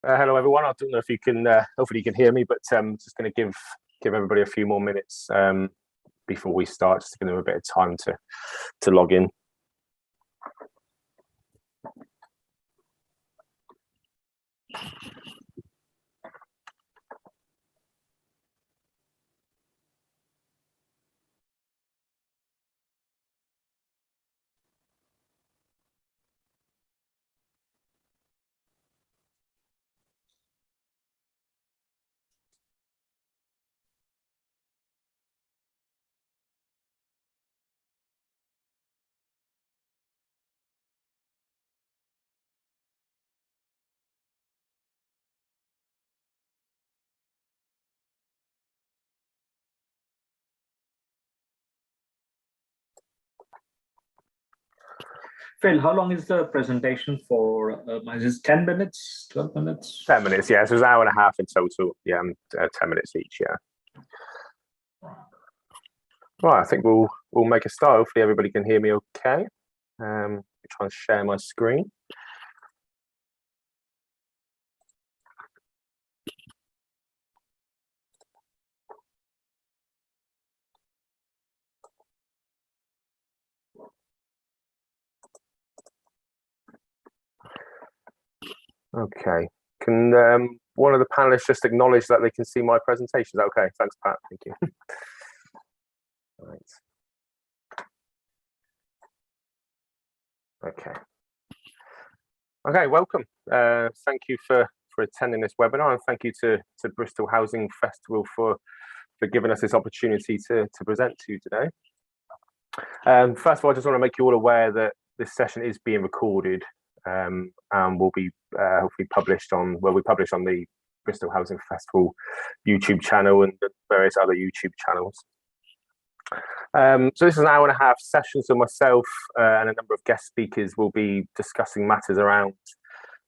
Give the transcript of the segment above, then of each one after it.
Hello, everyone. I don't know if you can, hopefully you can hear me, but just going to give everybody a few more minutes before we start, just to give them a bit of time to log in. Phil, how long is the presentation for? Is it 10 minutes, 12 minutes? 10 minutes, yeah. So it's an hour and a half in total. Yeah, 10 minutes each, yeah. Right, I think we'll make a start. Hopefully everybody can hear me okay. Try and share my screen. Okay. Can one of the panelists just acknowledge that they can see my presentation? Is that okay? Thanks, Pat. Thank you. Right. Okay, welcome. Thank you for attending this webinar, and thank you to Bristol Housing Festival for giving us this opportunity to present to you today. First of all, I just want to make you all aware that this session is being recorded and will be hopefully published on, well, we publish on the Bristol Housing Festival YouTube channel and various other YouTube channels. So this is an hour and a half session, so myself and a number of guest speakers will be discussing matters around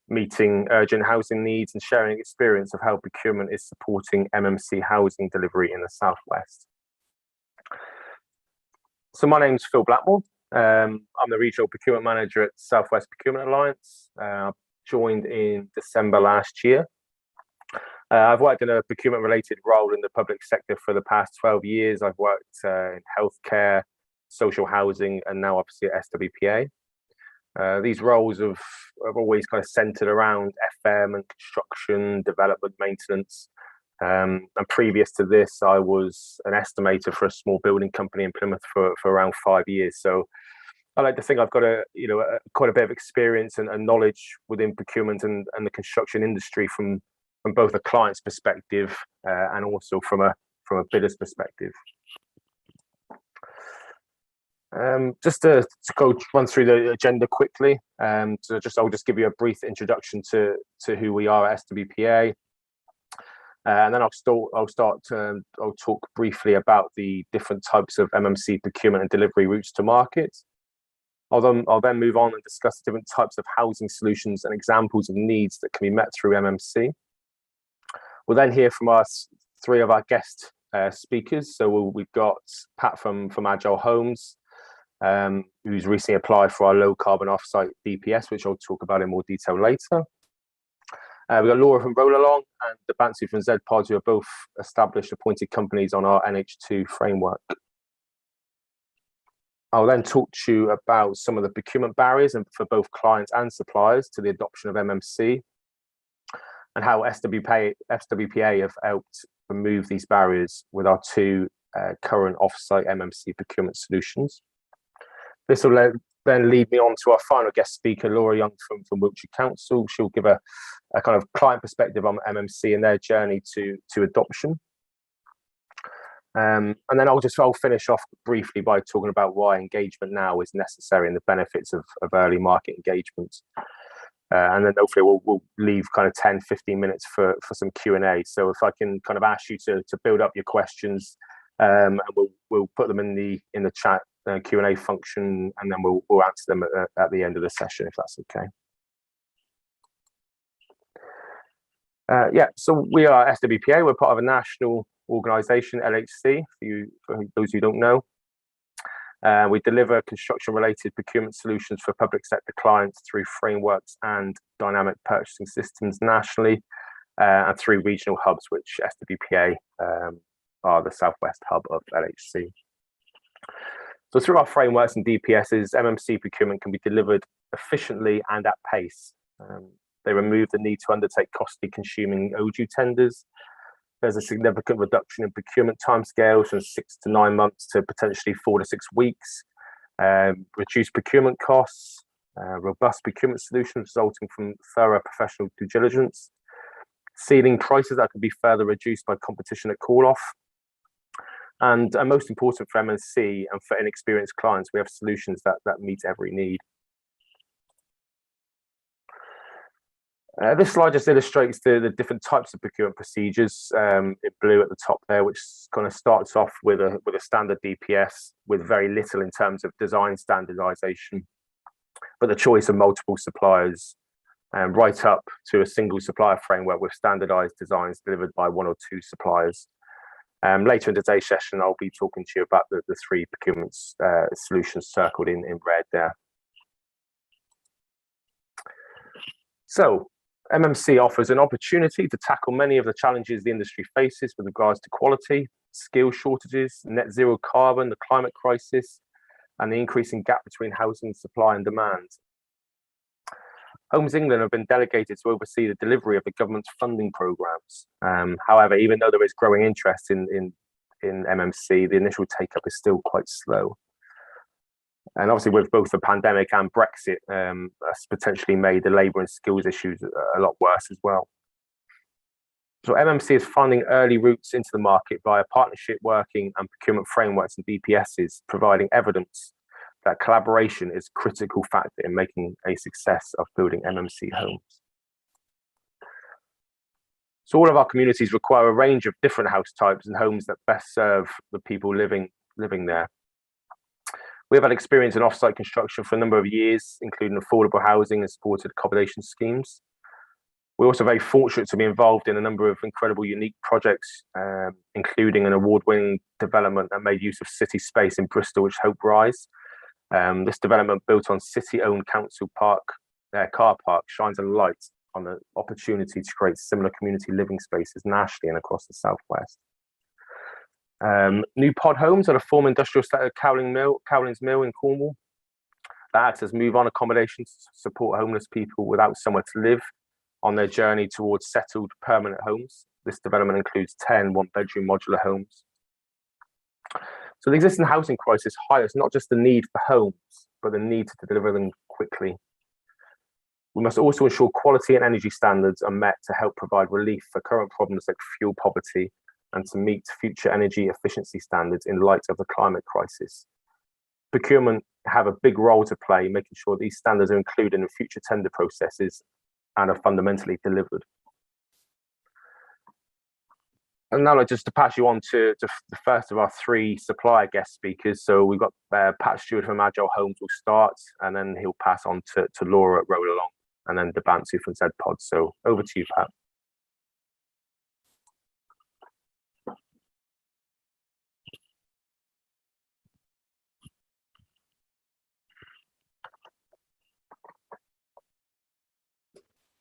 meeting urgent housing needs and sharing experience of how procurement is supporting MMC housing delivery in the Southwest. So my name's Phil Blackmore. I'm the Regional Procurement Manager at Southwest Procurement Alliance. I joined in December last year. I've worked in a procurement-related role in the public sector for the past 12 years. I've worked in healthcare, social housing, and now obviously at SWPA. These roles have always kind of centered around FM and construction, development, maintenance. And previous to this, I was an estimator for a small building company in Plymouth for around 5 years. So I like to think I've got quite a bit of experience and knowledge within procurement and the construction industry from both a client's perspective and also from a bidder's perspective. Just to go run through the agenda quickly. So I'll just give you a brief introduction to who we are at SWPA. And then I'll talk briefly about the different types of MMC procurement and delivery routes to market. I'll then move on and discuss different types of housing solutions and examples of needs that can be met through MMC. We'll then hear from three of our guest speakers. So we've got Pat from Agile Homes, who's recently applied for our low carbon offsite DPS, which I'll talk about in more detail later. We've got Laura from Roll Along and Debansu from ZPOD, who are both established appointed companies on our NH2 framework. I'll then talk to you about some of the procurement barriers for both clients and suppliers to the adoption of MMC, and how SWPA have helped remove these barriers with our two current offsite MMC procurement solutions. This will then lead me on to our final guest speaker, Laura Young from Wiltshire Council. She'll give a kind of client perspective on MMC and their journey to adoption. And then I'll finish off briefly by talking about why engagement now is necessary and the benefits of early market engagement. And then hopefully we'll leave kind of 10, 15 minutes for some Q&A. So if I can kind of ask you to build up your questions, and we'll put them in the chat Q&A function, and then we'll answer them at the end of the session, if that's okay. Yeah, so we are SWPA. We're part of a national organisation, LHC, for those who don't know. We deliver construction-related procurement solutions for public sector clients through frameworks and dynamic purchasing systems nationally, and through regional hubs, which SWPA are the Southwest hub of LHC. So through our frameworks and DPSs, MMC procurement can be delivered efficiently and at pace. They remove the need to undertake costly consuming OJU tenders. There's a significant reduction in procurement timescales from 6 to 9 months to potentially 4 to 6 weeks. Reduced procurement costs, robust procurement solutions resulting from thorough professional due diligence, ceiling prices that can be further reduced by competition at call-off. And most important for MMC and for inexperienced clients, we have solutions that meet every need. This slide just illustrates the different types of procurement procedures in blue at the top there, which kind of starts off with a standard DPS with very little in terms of design standardization, but the choice of multiple suppliers, right up to a single supplier framework with standardized designs delivered by 1 or 2 suppliers. Later in today's session, I'll be talking to you about the 3 procurement solutions circled in red there. So, MMC offers an opportunity to tackle many of the challenges the industry faces with regards to quality, skill shortages, net zero carbon, the climate crisis, and the increasing gap between housing supply and demand. Homes England have been delegated to oversee the delivery of the government's funding programmes. However, even though there is growing interest in MMC, the initial take-up is still quite slow. And obviously, with both the pandemic and Brexit, that's potentially made the labour and skills issues a lot worse as well. So MMC is finding early routes into the market via partnership working and procurement frameworks and DPSs, providing evidence that collaboration is a critical factor in making a success of building MMC homes. So all of our communities require a range of different house types and homes that best serve the people living there. We've had experience in off-site construction for a number of years, including affordable housing and supported accommodation schemes. We're also very fortunate to be involved in a number of incredible, unique projects, including an award-winning development that made use of city space in Bristol, which Hope Rise. This development, built on city-owned council car park, shines a light on the opportunity to create similar community living spaces nationally and across the Southwest. New pod homes are a former industrial estate at Cowlings Mill in Cornwall that acts as move-on accommodation to support homeless people without somewhere to live on their journey towards settled permanent homes. This development includes 10 one-bedroom modular homes. So the existing housing crisis highlights not just the need for homes, but the need to deliver them quickly. We must also ensure quality and energy standards are met to help provide relief for current problems like fuel poverty and to meet future energy efficiency standards in light of the climate crisis. Procurement have a big role to play, making sure these standards are included in future tender processes and are fundamentally delivered. And now just to pass you on to the first of our 3 supplier guest speakers. So we've got Pat Stewart from Agile Homes will start, and then he'll pass on to Laura at Roll Along, and then Debansu from ZPod. So over to you, Pat.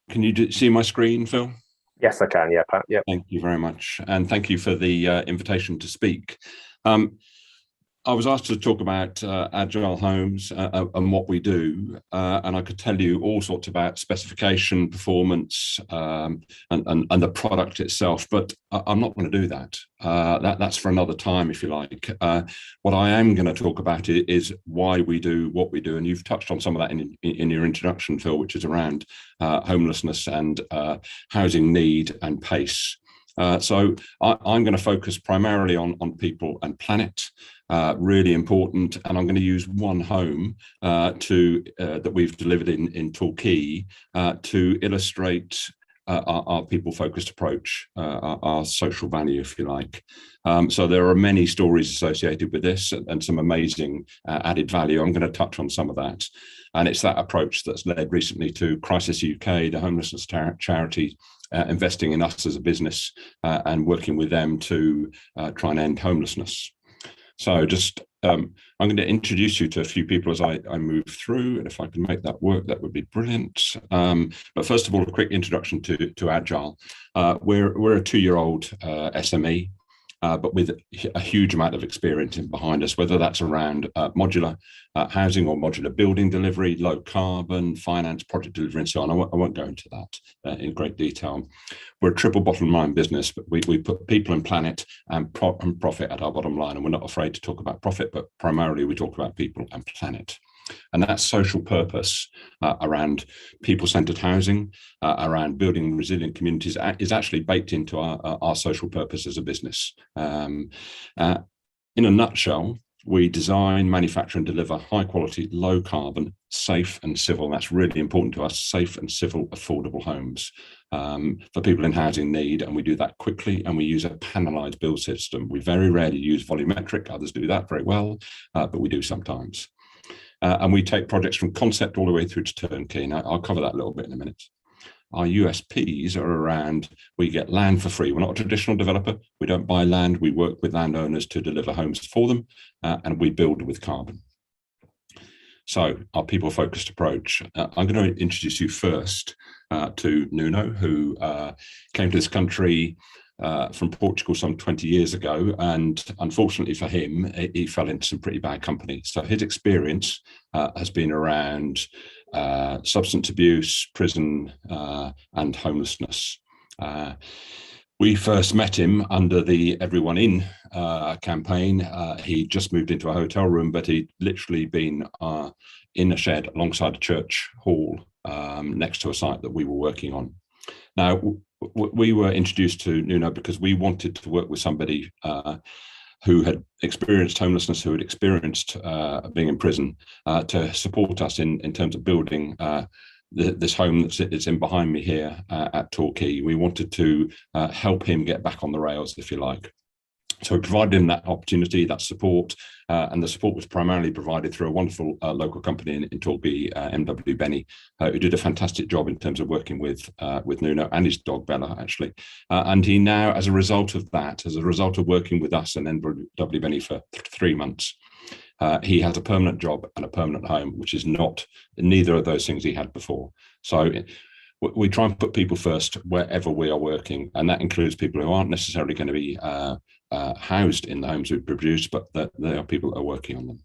Can you see my screen, Phil? Yes, I can. Yeah, Pat. Yeah. Thank you very much. And thank you for the invitation to speak. I was asked to talk about Agile Homes and what we do, and I could tell you all sorts about specification, performance, and the product itself, but I'm not going to do that. That's for another time, if you like. What I am going to talk about is why we do what we do, and you've touched on some of that in your introduction, Phil, which is around homelessness and housing need and pace. So I'm going to focus primarily on people and planet, really important, and I'm going to use one home that we've delivered in Torquay to illustrate our people-focused approach, our social value, if you like. So there are many stories associated with this and some amazing added value. I'm going to touch on some of that. And it's that approach that's led recently to Crisis UK, the homelessness charity, investing in us as a business and working with them to try and end homelessness. So just I'm going to introduce you to a few people as I move through, and if I can make that work, that would be brilliant. But first of all, a quick introduction to Agile. We're a 2-year-old SME, but with a huge amount of experience behind us, whether that's around modular housing or modular building delivery, low carbon, finance, project delivery, and so on. I won't go into that in great detail. We're a triple bottom line business, but we put people and planet and profit at our bottom line, and we're not afraid to talk about profit, but primarily we talk about people and planet. And that social purpose around people-centered housing, around building resilient communities is actually baked into our social purpose as a business. In a nutshell, we design, manufacture and deliver high quality, low carbon, safe and civil, that's really important to us, safe and civil, affordable homes for people in housing need. And we do that quickly, and we use a panelized build system. We very rarely use volumetric, others do that very well, but we do sometimes. And we take projects from concept all the way through to turnkey. Now, I'll cover that a little bit in a minute. Our USPs are around, we get land for free. We're not a traditional developer. We don't buy land. We work with landowners to deliver homes for them, and we build with carbon. So our people-focused approach. I'm going to introduce you first to Nuno, who came to this country from Portugal some 20 years ago, and unfortunately for him, he fell into some pretty bad company. So his experience has been around substance abuse, prison, and homelessness. We first met him under the Everyone In campaign. He just moved into a hotel room, but he'd literally been in a shed alongside a church hall next to a site that we were working on. Now, we were introduced to Nuno because we wanted to work with somebody who had experienced homelessness, who had experienced being in prison, to support us in terms of building this home that's in behind me here at Torquay. We wanted to help him get back on the rails, if you like. So we provided him that opportunity, that support, and the support was primarily provided through a wonderful local company in Torquay, MW Benny, who did a fantastic job in terms of working with Nuno and his dog Bella, actually. And he now, as a result of that, as a result of working with us and MW Benny for 3 months, he has a permanent job and a permanent home, which is not neither of those things he had before. So we try and put people first wherever we are working, and that includes people who aren't necessarily going to be housed in the homes we produce, but there are people that are working on them.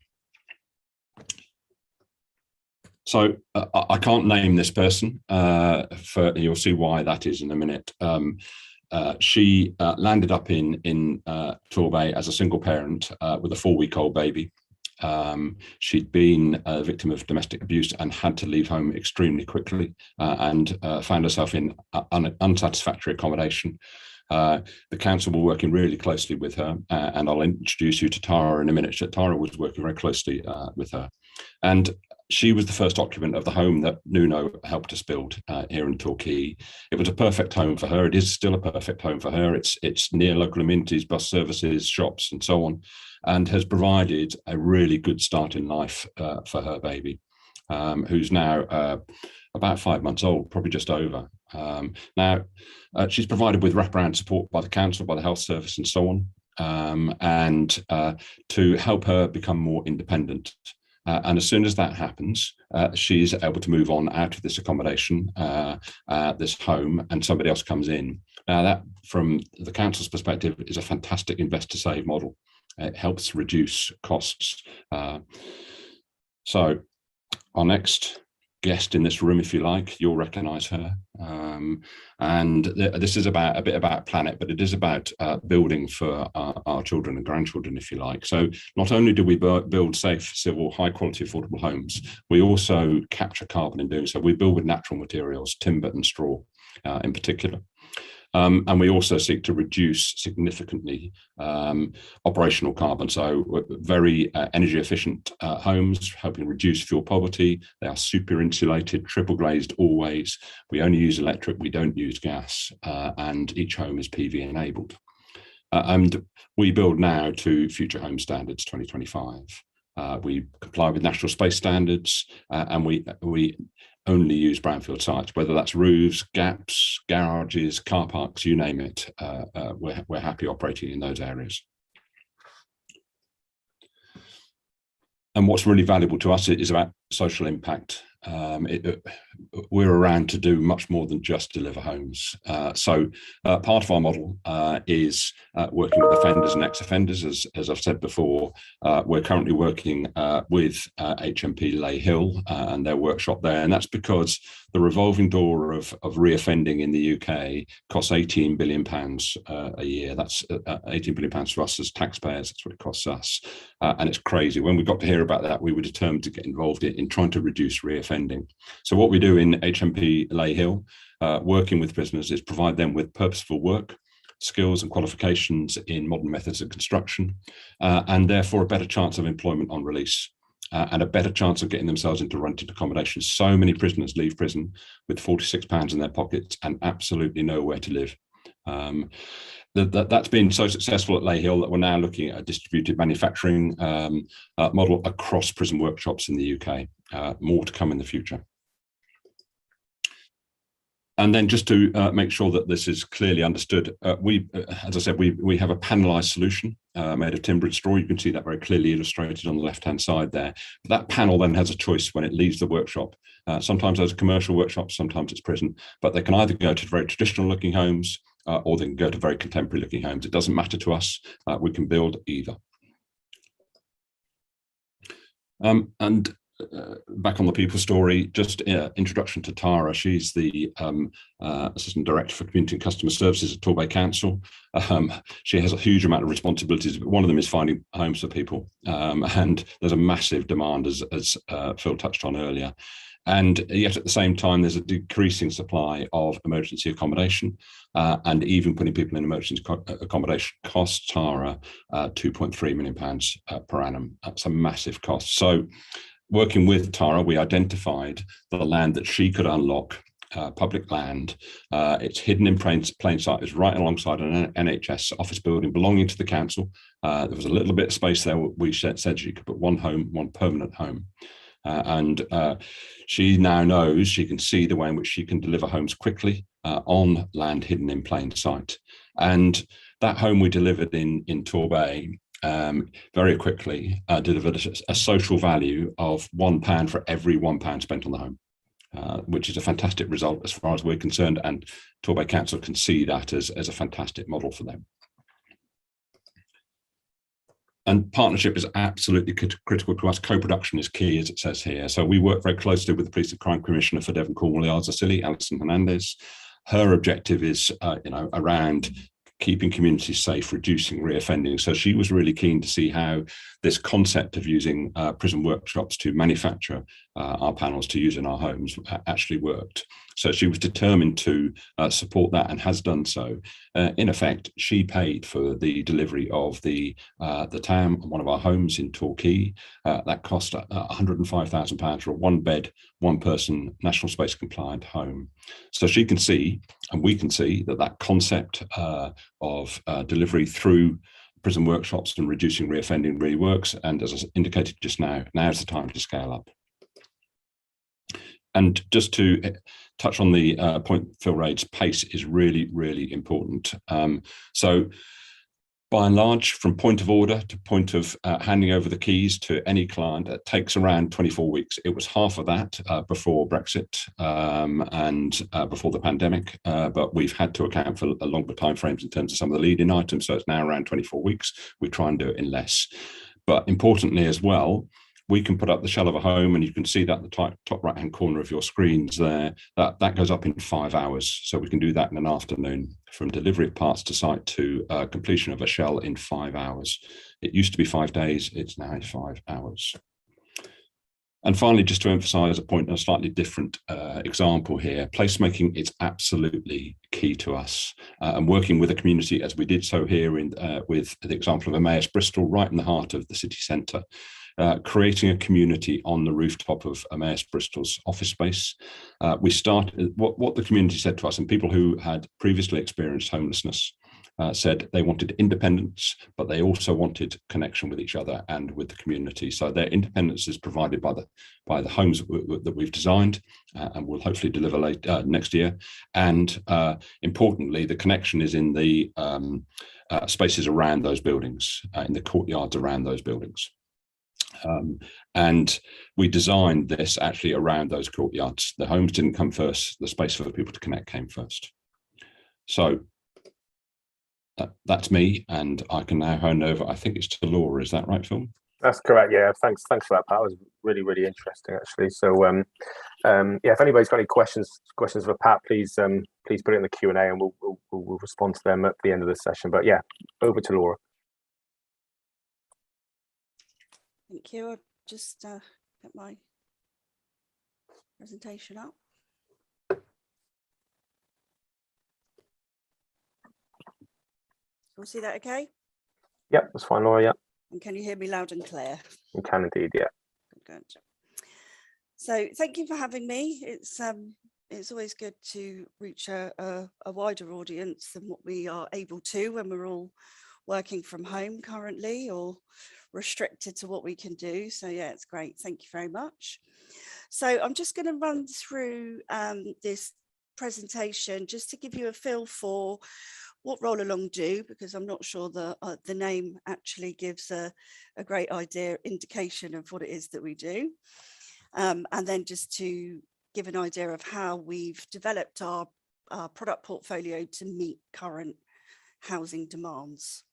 So I can't name this person, you'll see why that is in a minute. She landed up in Torbay as a single parent with a 4-week-old baby. She'd been a victim of domestic abuse and had to leave home extremely quickly, and found herself in unsatisfactory accommodation. The council were working really closely with her, and I'll introduce you to Tara in a minute. Tara was working very closely with her, and she was the first occupant of the home that Nuno helped us build here in Torquay. It was a perfect home for her. It is still a perfect home for her. It's near local amenities, bus services, shops, and so on, and has provided a really good start in life for her baby, who's now about 5 months old, probably just over. Now, she's provided with wraparound support by the council, by the health service, and so on, and to help her become more independent. And as soon as that happens, she's able to move on out of this accommodation, this home, and somebody else comes in. Now, that, from the council's perspective, is a fantastic invest to save model. It helps reduce costs. So our next guest in this room, if you like, you'll recognize her. And this is a bit about planet, but it is about building for our children and grandchildren, if you like. So not only do we build safe, civil, high quality, affordable homes, we also capture carbon in doing so. We build with natural materials, timber and straw in particular. And we also seek to reduce significantly operational carbon. So very energy efficient homes, helping reduce fuel poverty. They are super insulated, triple glazed always. We only use electric, we don't use gas, and each home is PV enabled. And we build now to Future Home Standards 2025. We comply with national space standards, and we only use brownfield sites, whether that's roofs, gaps, garages, car parks, you name it. We're happy operating in those areas. And what's really valuable to us is about social impact. We're around to do much more than just deliver homes. So part of our model is working with offenders and ex-offenders. As I've said before, we're currently working with HMP Lay Hill and their workshop there. And that's because the revolving door of reoffending in the UK costs £18 billion a year. That's £18 billion to us as taxpayers. That's what it costs us. And it's crazy. When we got to hear about that, we were determined to get involved in trying to reduce reoffending. So what we do in HMP Lay Hill, working with prisoners, is provide them with purposeful work, skills and qualifications in modern methods of construction, and therefore a better chance of employment on release. And a better chance of getting themselves into rented accommodation. So many prisoners leave prison with £46 in their pockets and absolutely nowhere to live. That's been so successful at Lay Hill that we're now looking at a distributed manufacturing model across prison workshops in the UK. More to come in the future. And then just to make sure that this is clearly understood, as I said, we have a panelised solution made of timber and straw. You can see that very clearly illustrated on the left-hand side there. But that panel then has a choice when it leaves the workshop. Sometimes those are commercial workshops, sometimes it's prison, but they can either go to very traditional-looking homes or they can go to very contemporary-looking homes. It doesn't matter to us. We can build either. Back on the people story, just introduction to Tara. She's the Assistant Director for Community and Customer Services at Torbay Council. She has a huge amount of responsibilities, but one of them is finding homes for people. And there's a massive demand, as Phil touched on earlier. And yet at the same time, there's a decreasing supply of emergency accommodation, and even putting people in emergency accommodation costs Tara £2.3 million per annum. That's a massive cost. So working with Tara, we identified the land that she could unlock, public land. It's hidden in plain sight. It's right alongside an NHS office building belonging to the council. There was a little bit of space there. We said she could put one home, one permanent home. And she now knows, she can see the way in which she can deliver homes quickly on land hidden in plain sight. And that home we delivered in Torbay very quickly delivered a social value of £1 for every £1 spent on the home, which is a fantastic result as far as we're concerned, and Torbay Council can see that as a fantastic model for them. And partnership is absolutely critical to us. Co-production is key, as it says here. So we work very closely with the Police and Crime Commissioner for Devon, Cornwall, Ards, Alison Hernandez. Her objective is, around keeping communities safe, reducing reoffending. So she was really keen to see how this concept of using prison workshops to manufacture our panels to use in our homes actually worked. So she was determined to support that and has done so. In effect, she paid for the delivery of the TAM, one of our homes in Torquay. That cost £105,000 for a one-bed, one-person, national space compliant home. So she can see, and we can see, that concept of delivery through prison workshops and reducing reoffending really works. And as I indicated just now, now's the time to scale up. And just to touch on the point Phil raised, pace is really, really important. So by and large, from point of order to point of handing over the keys to any client, it takes around 24 weeks. It was half of that before Brexit and before the pandemic, but we've had to account for longer timeframes in terms of some of the lead-in items, so it's now around 24 weeks. We try and do it in less. But importantly as well, we can put up the shell of a home, and you can see that in the top right-hand corner of your screens there, that goes up in 5 hours. So we can do that in an afternoon, from delivery of parts to site to completion of a shell in 5 hours. It used to be 5 days, it's now 5 hours. And finally, just to emphasize a point, a slightly different example here, placemaking is absolutely key to us. And working with a community, as we did so here with the example of Emmaus Bristol, right in the heart of the city centre, creating a community on the rooftop of Emmaus Bristol's office space. We started, what the community said to us, and people who had previously experienced homelessness said they wanted independence, but they also wanted connection with each other and with the community. So their independence is provided by the homes that we've designed and will hopefully deliver next year. And importantly, the connection is in the spaces around those buildings, in the courtyards around those buildings. And we designed this actually around those courtyards. The homes didn't come first, the space for people to connect came first. So that's me, and I can now hand over, I think it's to Laura, is that right, Phil? That's correct. Yeah, thanks for that, Pat. It was really interesting, actually. So yeah, if anybody's got any questions for Pat, please put it in the Q&A, and we'll respond to them at the end of the session. But yeah, over to Laura. Thank you. I'll just get my presentation up. We'll see that okay? Yep, that's fine, Laura. Yeah. And can you hear me loud and clear? You can indeed, yeah. Good. So thank you for having me. It's always good to reach a wider audience than what we are able to when we're all working from home currently or restricted to what we can do. So yeah, it's great. Thank you very much. So I'm just going to run through this presentation just to give you a feel for what Roll Along do, because I'm not sure the name actually gives a great indication of what it is that we do. And then just to give an idea of how we've developed our product portfolio to meet current housing demands.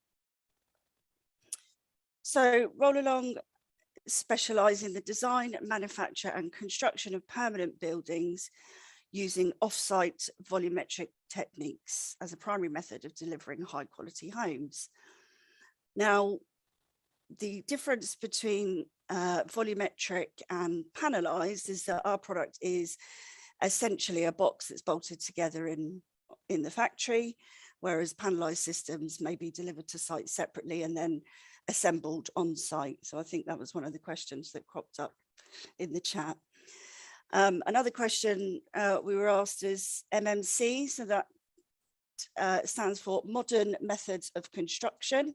So Roll Along specialise in the design, manufacture and construction of permanent buildings using off-site volumetric techniques as a primary method of delivering high quality homes. Now, the difference between volumetric and panelized is that our product is essentially a box that's bolted together in the factory, whereas panelized systems may be delivered to site separately and then assembled on site. So I think that was one of the questions that cropped up in the chat. Another question we were asked is MMC, so that stands for Modern Methods of Construction,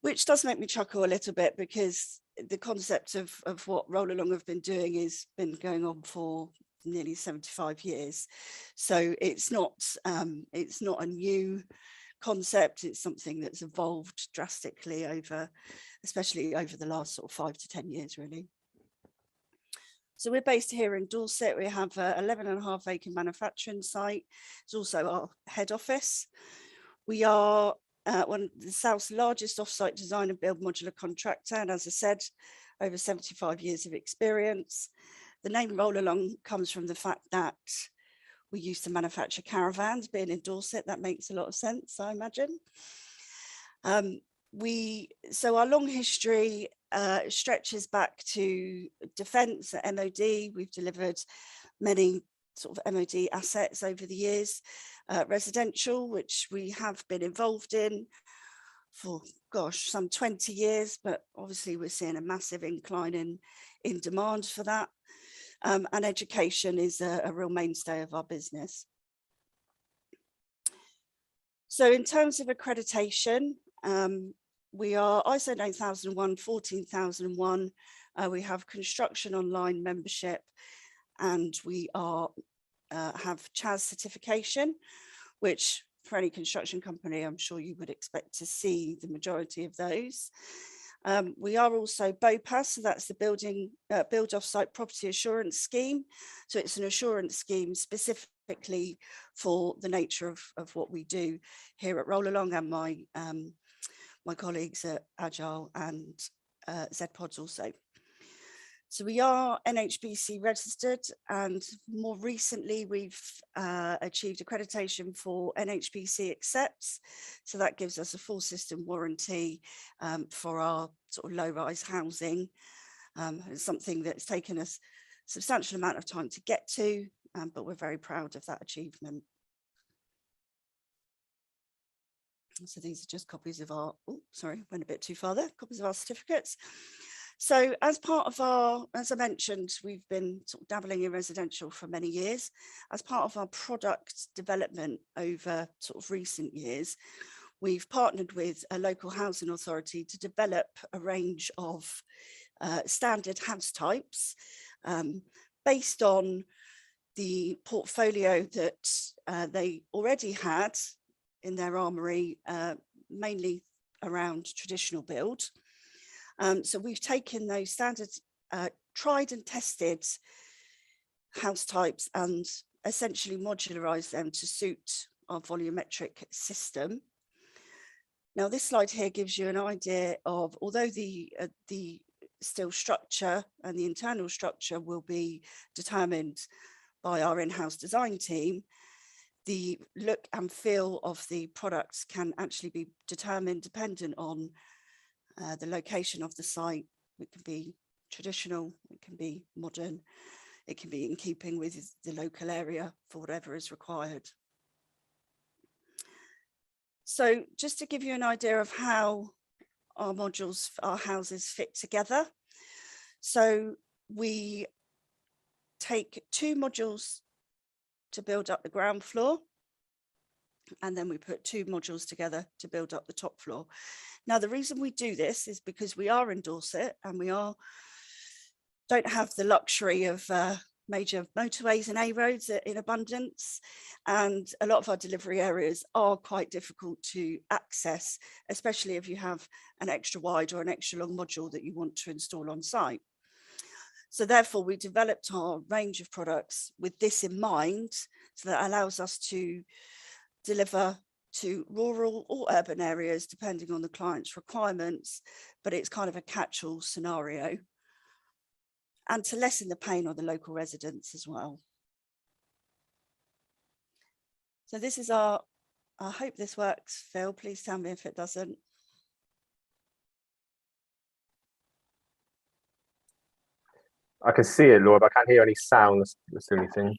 which does make me chuckle a little bit because the concept of what Roll Along have been doing has been going on for nearly 75 years. So it's not a new concept. It's something that's evolved drastically especially over the last sort of 5 to 10 years, really. So we're based here in Dorset. We have an 11.5 acre manufacturing site. It's also our head office. We are one of the South's largest offsite design and build modular contractor. And as I said, over 75 years of experience. The name Roll Along comes from the fact that we used to manufacture caravans. Being in Dorset, that makes a lot of sense, I imagine. So our long history stretches back to defence at MOD. We've delivered many sort of MOD assets over the years, residential, which we have been involved in for, gosh, some 20 years, but obviously we're seeing a massive incline in demand for that. And education is a real mainstay of our business. So in terms of accreditation, we are ISO 9001, 14001. We have construction online membership, and we have CHAS certification, which for any construction company, I'm sure you would expect to see the majority of those. We are also BOPAS, so that's the Build Offsite Property Assurance Scheme. So it's an assurance scheme specifically for the nature of what we do here at Roll Along, and my colleagues at Agile and ZPods also. So we are NHBC registered, and more recently we've achieved accreditation for NHBC Accepts. So that gives us a full system warranty for our sort of low-rise housing. It's something that's taken us a substantial amount of time to get to, but we're very proud of that achievement. So these are just copies of our, oh, sorry, went a bit too far there, copies of our certificates. So as part of our, as I mentioned, we've been sort of dabbling in residential for many years. As part of our product development over sort of recent years, we've partnered with a local housing authority to develop a range of standard house types based on the portfolio that they already had in their armoury, mainly around traditional build. So we've taken those standard, tried and tested house types and essentially modularized them to suit our volumetric system. Now, this slide here gives you an idea of, although the steel structure and the internal structure will be determined by our in-house design team, the look and feel of the products can actually be determined dependent on the location of the site. It can be traditional, it can be modern, it can be in keeping with the local area for whatever is required. So just to give you an idea of how our modules, our houses fit together. So we take 2 modules to build up the ground floor, and then we put 2 modules together to build up the top floor. Now, the reason we do this is because we are in Dorset and we don't have the luxury of major motorways and A roads in abundance, and a lot of our delivery areas are quite difficult to access, especially if you have an extra wide or an extra long module that you want to install on site. So therefore we developed our range of products with this in mind, so that allows us to deliver to rural or urban areas depending on the client's requirements, but it's kind of a catch-all scenario, and to lessen the pain on the local residents as well. So this is I hope this works, Phil, please tell me if it doesn't. I can see it, Laura, but I can't hear any sound. That's the only thing.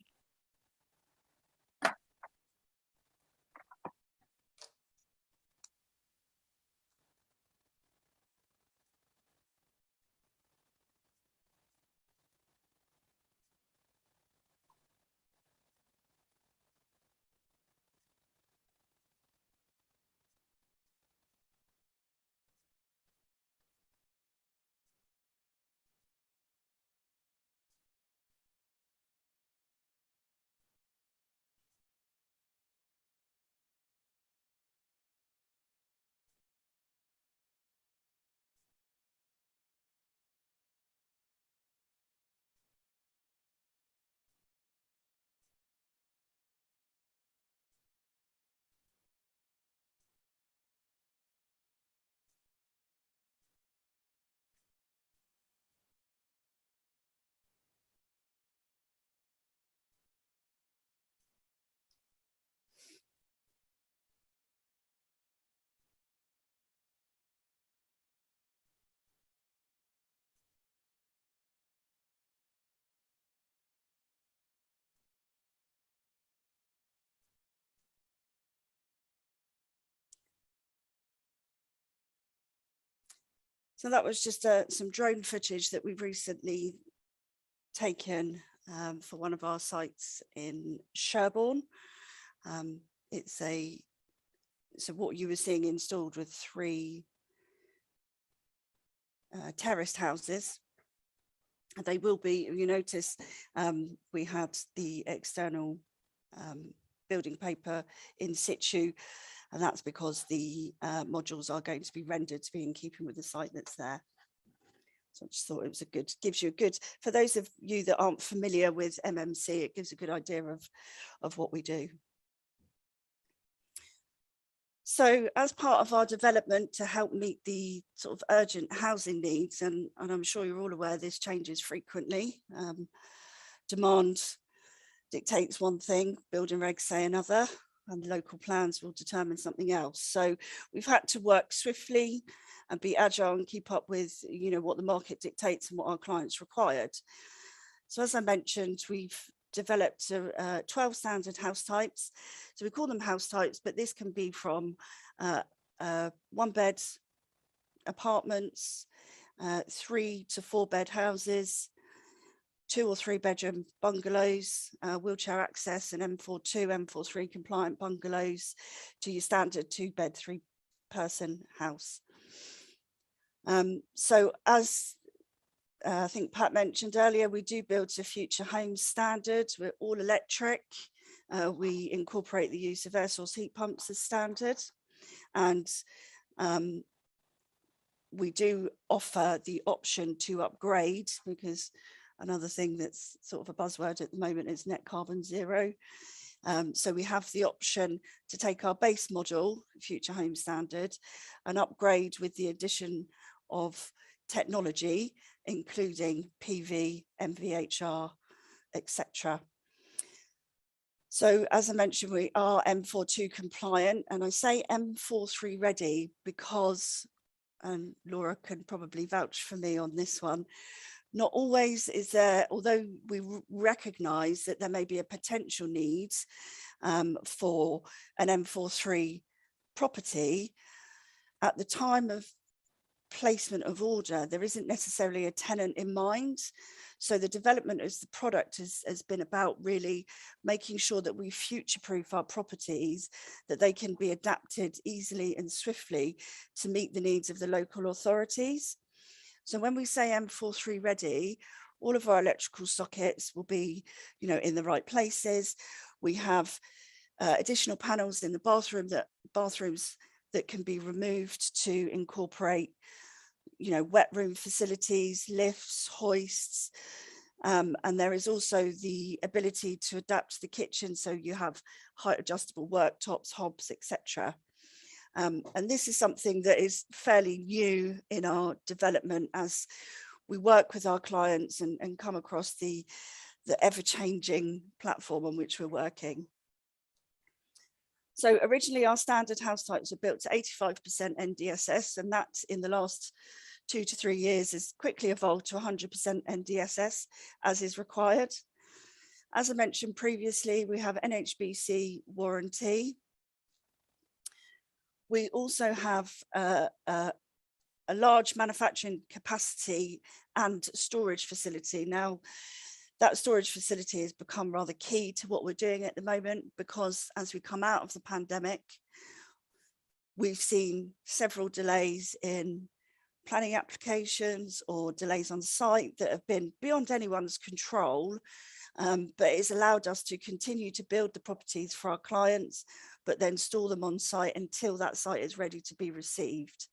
So that was just some drone footage that we've recently taken for one of our sites in Sherborne. So what you were seeing installed with 3 terraced houses. They will be, you notice we had the external building paper in situ, and that's because the modules are going to be rendered to be in keeping with the site that's there. So I just thought it was gives you a good, for those of you that aren't familiar with MMC, it gives a good idea of what we do. So as part of our development to help meet the sort of urgent housing needs, and I'm sure you're all aware this changes frequently, demand dictates one thing, building regs say another, and local plans will determine something else. So we've had to work swiftly and be agile and keep up with, you know, what the market dictates and what our clients required. So as I mentioned, we've developed 12 standard house types. So we call them house types, but this can be from 1-bed apartments, 3 to 4-bed houses, 2 or 3 bedroom bungalows, wheelchair access and M42, M43 compliant bungalows, to your standard 2-bed, 3-person house. So as I think Pat mentioned earlier, we do build to future home standards. We're all electric. We incorporate the use of air source heat pumps as standard. And we do offer the option to upgrade, because another thing that's sort of a buzzword at the moment is net carbon zero. So we have the option to take our base model, Future Home Standard, and upgrade with the addition of technology, including PV, MVHR, etc. So as I mentioned, we are M42 compliant, and I say M43 ready because, and Laura can probably vouch for me on this one, not always is there, although we recognise that there may be a potential need for an M43 property, at the time of placement of order, there isn't necessarily a tenant in mind. So the development as the product has been about really making sure that we future-proof our properties, that they can be adapted easily and swiftly to meet the needs of the local authorities. So when we say M43 ready, all of our electrical sockets will be, you know, in the right places. We have additional panels in the bathrooms that can be removed to incorporate, you know, wet room facilities, lifts, hoists, and there is also the ability to adapt the kitchen, so you have height adjustable worktops, hobs, etc. And this is something that is fairly new in our development as we work with our clients and come across the ever-changing platform on which we're working. So originally our standard house types were built to 85% NDSS, and that in the last 2 to 3 years has quickly evolved to 100% NDSS as is required. As I mentioned previously, we have NHBC warranty. We also have a large manufacturing capacity and storage facility. Now, that storage facility has become rather key to what we're doing at the moment, because as we come out of the pandemic, we've seen several delays in planning applications or delays on site that have been beyond anyone's control, but it's allowed us to continue to build the properties for our clients, but then store them on site until that site is ready to be received.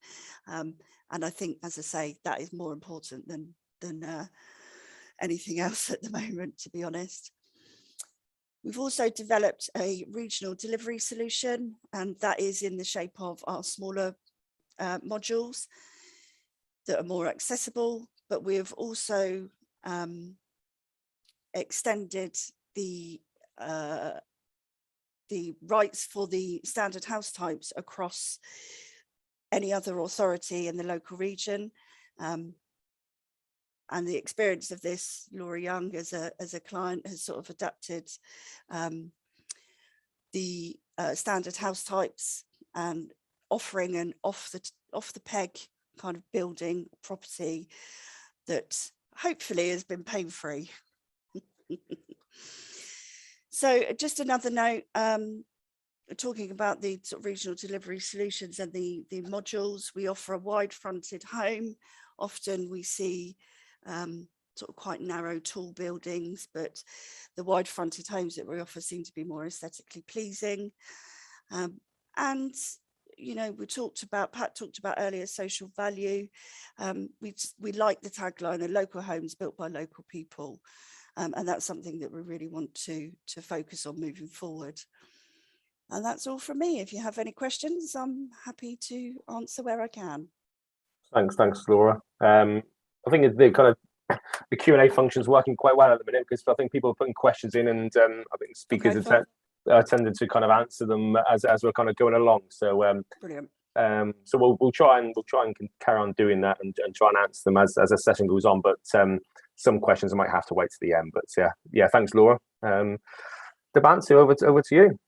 And I think, as I say, that is more important than anything else at the moment, to be honest. We've also developed a regional delivery solution, and that is in the shape of our smaller modules that are more accessible, but we have also extended the rights for the standard house types across any other authority in the local region. And the experience of this, Laura Young as a client has sort of adapted the standard house types and offering an off the peg kind of building property that hopefully has been pain-free. So just another note, talking about the sort of regional delivery solutions and the modules, we offer a wide fronted home. Often we see sort of quite narrow tall buildings, but the wide fronted homes that we offer seem to be more aesthetically pleasing. And you know, Pat talked about earlier social value. We like the tagline, "A local homes built by local people," and that's something that we really want to focus on moving forward. And that's all from me. If you have any questions, I'm happy to answer where I can. Thanks, Laura. I think the kind of the Q&A function is working quite well at the minute, because I think people are putting questions in, and I think speakers are tended to kind of answer them as we're kind of going along. So brilliant. So we'll try and carry on doing that and try and answer them as a session goes on. But some questions I might have to wait to the end. But yeah, thanks, Laura. Debansu, over to you.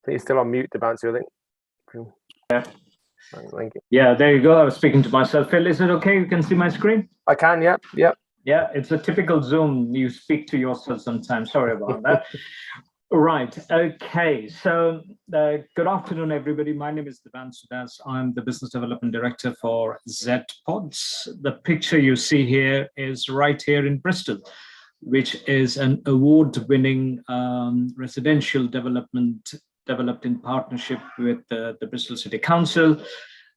You're still on mute, Debansu, I think. Yeah. Thank you. Yeah, there you go. I was speaking to myself. Phil, is it okay? You can see my screen? I can, yeah. Yeah, it's a typical Zoom. You speak to yourself sometimes. Sorry about that. Right. Okay. So good afternoon, everybody. My name is Debansu Das. I'm the Business Development Director for Z Pods. The picture you see here is right here in Bristol. which is an award-winning residential development developed in partnership with the Bristol City Council,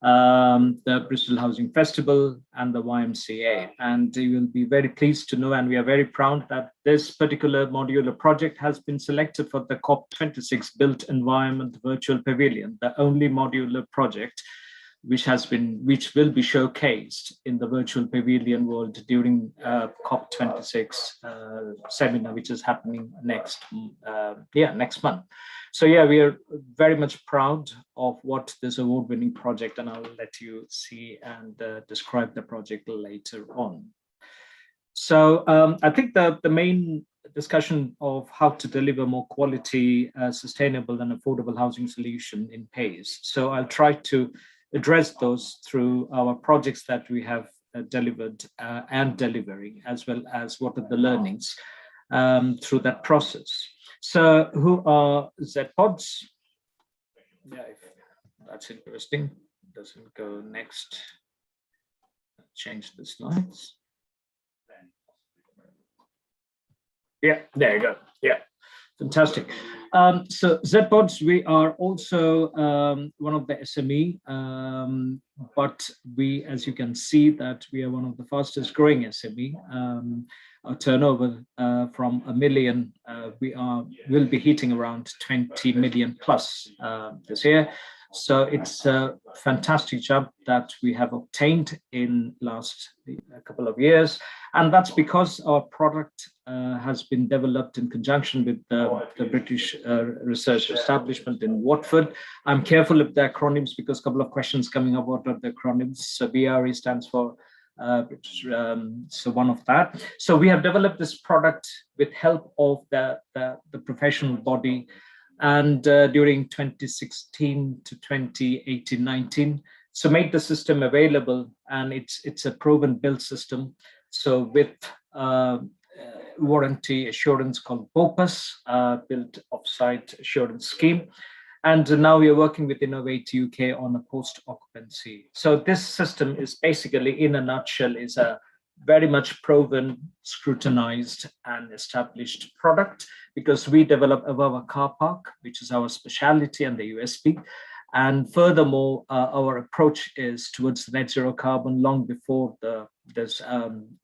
the Bristol Housing Festival, and the YMCA. And you will be very pleased to know, and we are very proud that this particular modular project has been selected for the COP26 Built Environment Virtual Pavilion, the only modular project which will be showcased in the virtual pavilion world during COP26 seminar, which is happening next month. So yeah, we are very much proud of what this award-winning project, and I'll let you see and describe the project later on. So I think the main discussion of how to deliver more quality, sustainable and affordable housing solution in PACE. So I'll try to address those through our projects that we have delivered and delivering, as well as what are the learnings through that process. So who are ZPods? Yeah, if that's interesting. Doesn't go next. Change the slides. Yeah, there you go. Yeah, fantastic. So ZPods, we are also one of the SME, but we, as you can see, that we are one of the fastest growing SME. Our turnover from $1 million, will be hitting around 20 million plus this year. So it's a fantastic job that we have obtained in last couple of years. And that's because our product has been developed in conjunction with the British Research Establishment in Watford. I'm careful of the acronyms because a couple of questions coming up, what are the acronyms? So BRE stands for British, so one of that. So we have developed this product with help of the professional body, and during 2016 to 2018-19, so made the system available, and it's a proven build system. So with warranty assurance called BOPAS, built offsite assurance scheme. And now we are working with Innovate UK on a post-occupancy. So this system is basically, in a nutshell, is a very much proven, scrutinized and established product, because we develop above a car park, which is our specialty and the USP. And furthermore, our approach is towards net zero carbon long before this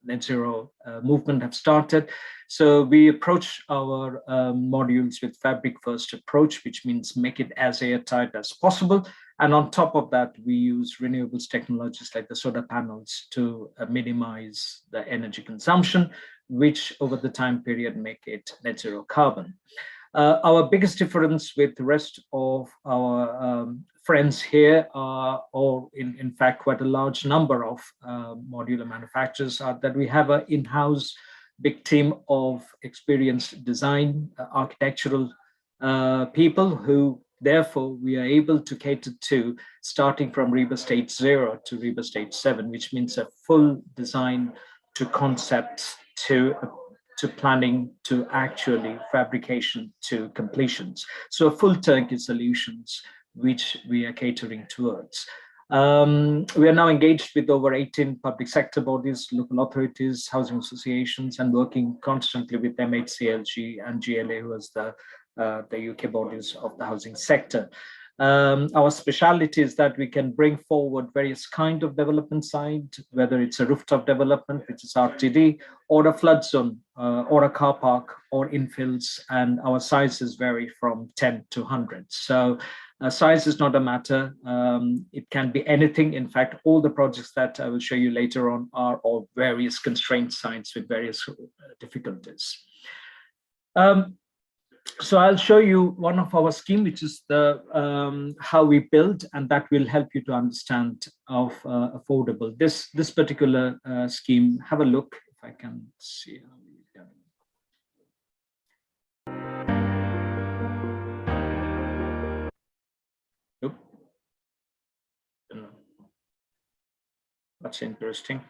net zero movement have started. So we approach our modules with fabric first approach, which means make it as airtight as possible. And on top of that, we use renewables technologies like the solar panels to minimize the energy consumption, which over the time period make it net zero carbon. Our biggest difference with the rest of our friends here are, or in fact, quite a large number of modular manufacturers, are that we have an in-house big team of experienced design, architectural people who, therefore, we are able to cater to starting from REBA stage 0 to REBA stage 7, which means a full design to concept to planning to actually fabrication to completions. So a full turnkey solutions, which we are catering towards. We are now engaged with over 18 public sector bodies, local authorities, housing associations, and working constantly with MHCLG and GLA, who is the UK bodies of the housing sector. Our speciality is that we can bring forward various kind of development side, whether it's a rooftop development, which is RTD, or a flood zone, or a car park, or infills, and our sizes vary from 10 to 100. So size is not a matter. It can be anything. In fact, all the projects that I will show you later on are of various constraint sites with various difficulties. So I'll show you one of our scheme, which is the how we build, and that will help you to understand of affordable. This particular scheme, have a look if I can see how we've done. Nope. That's interesting.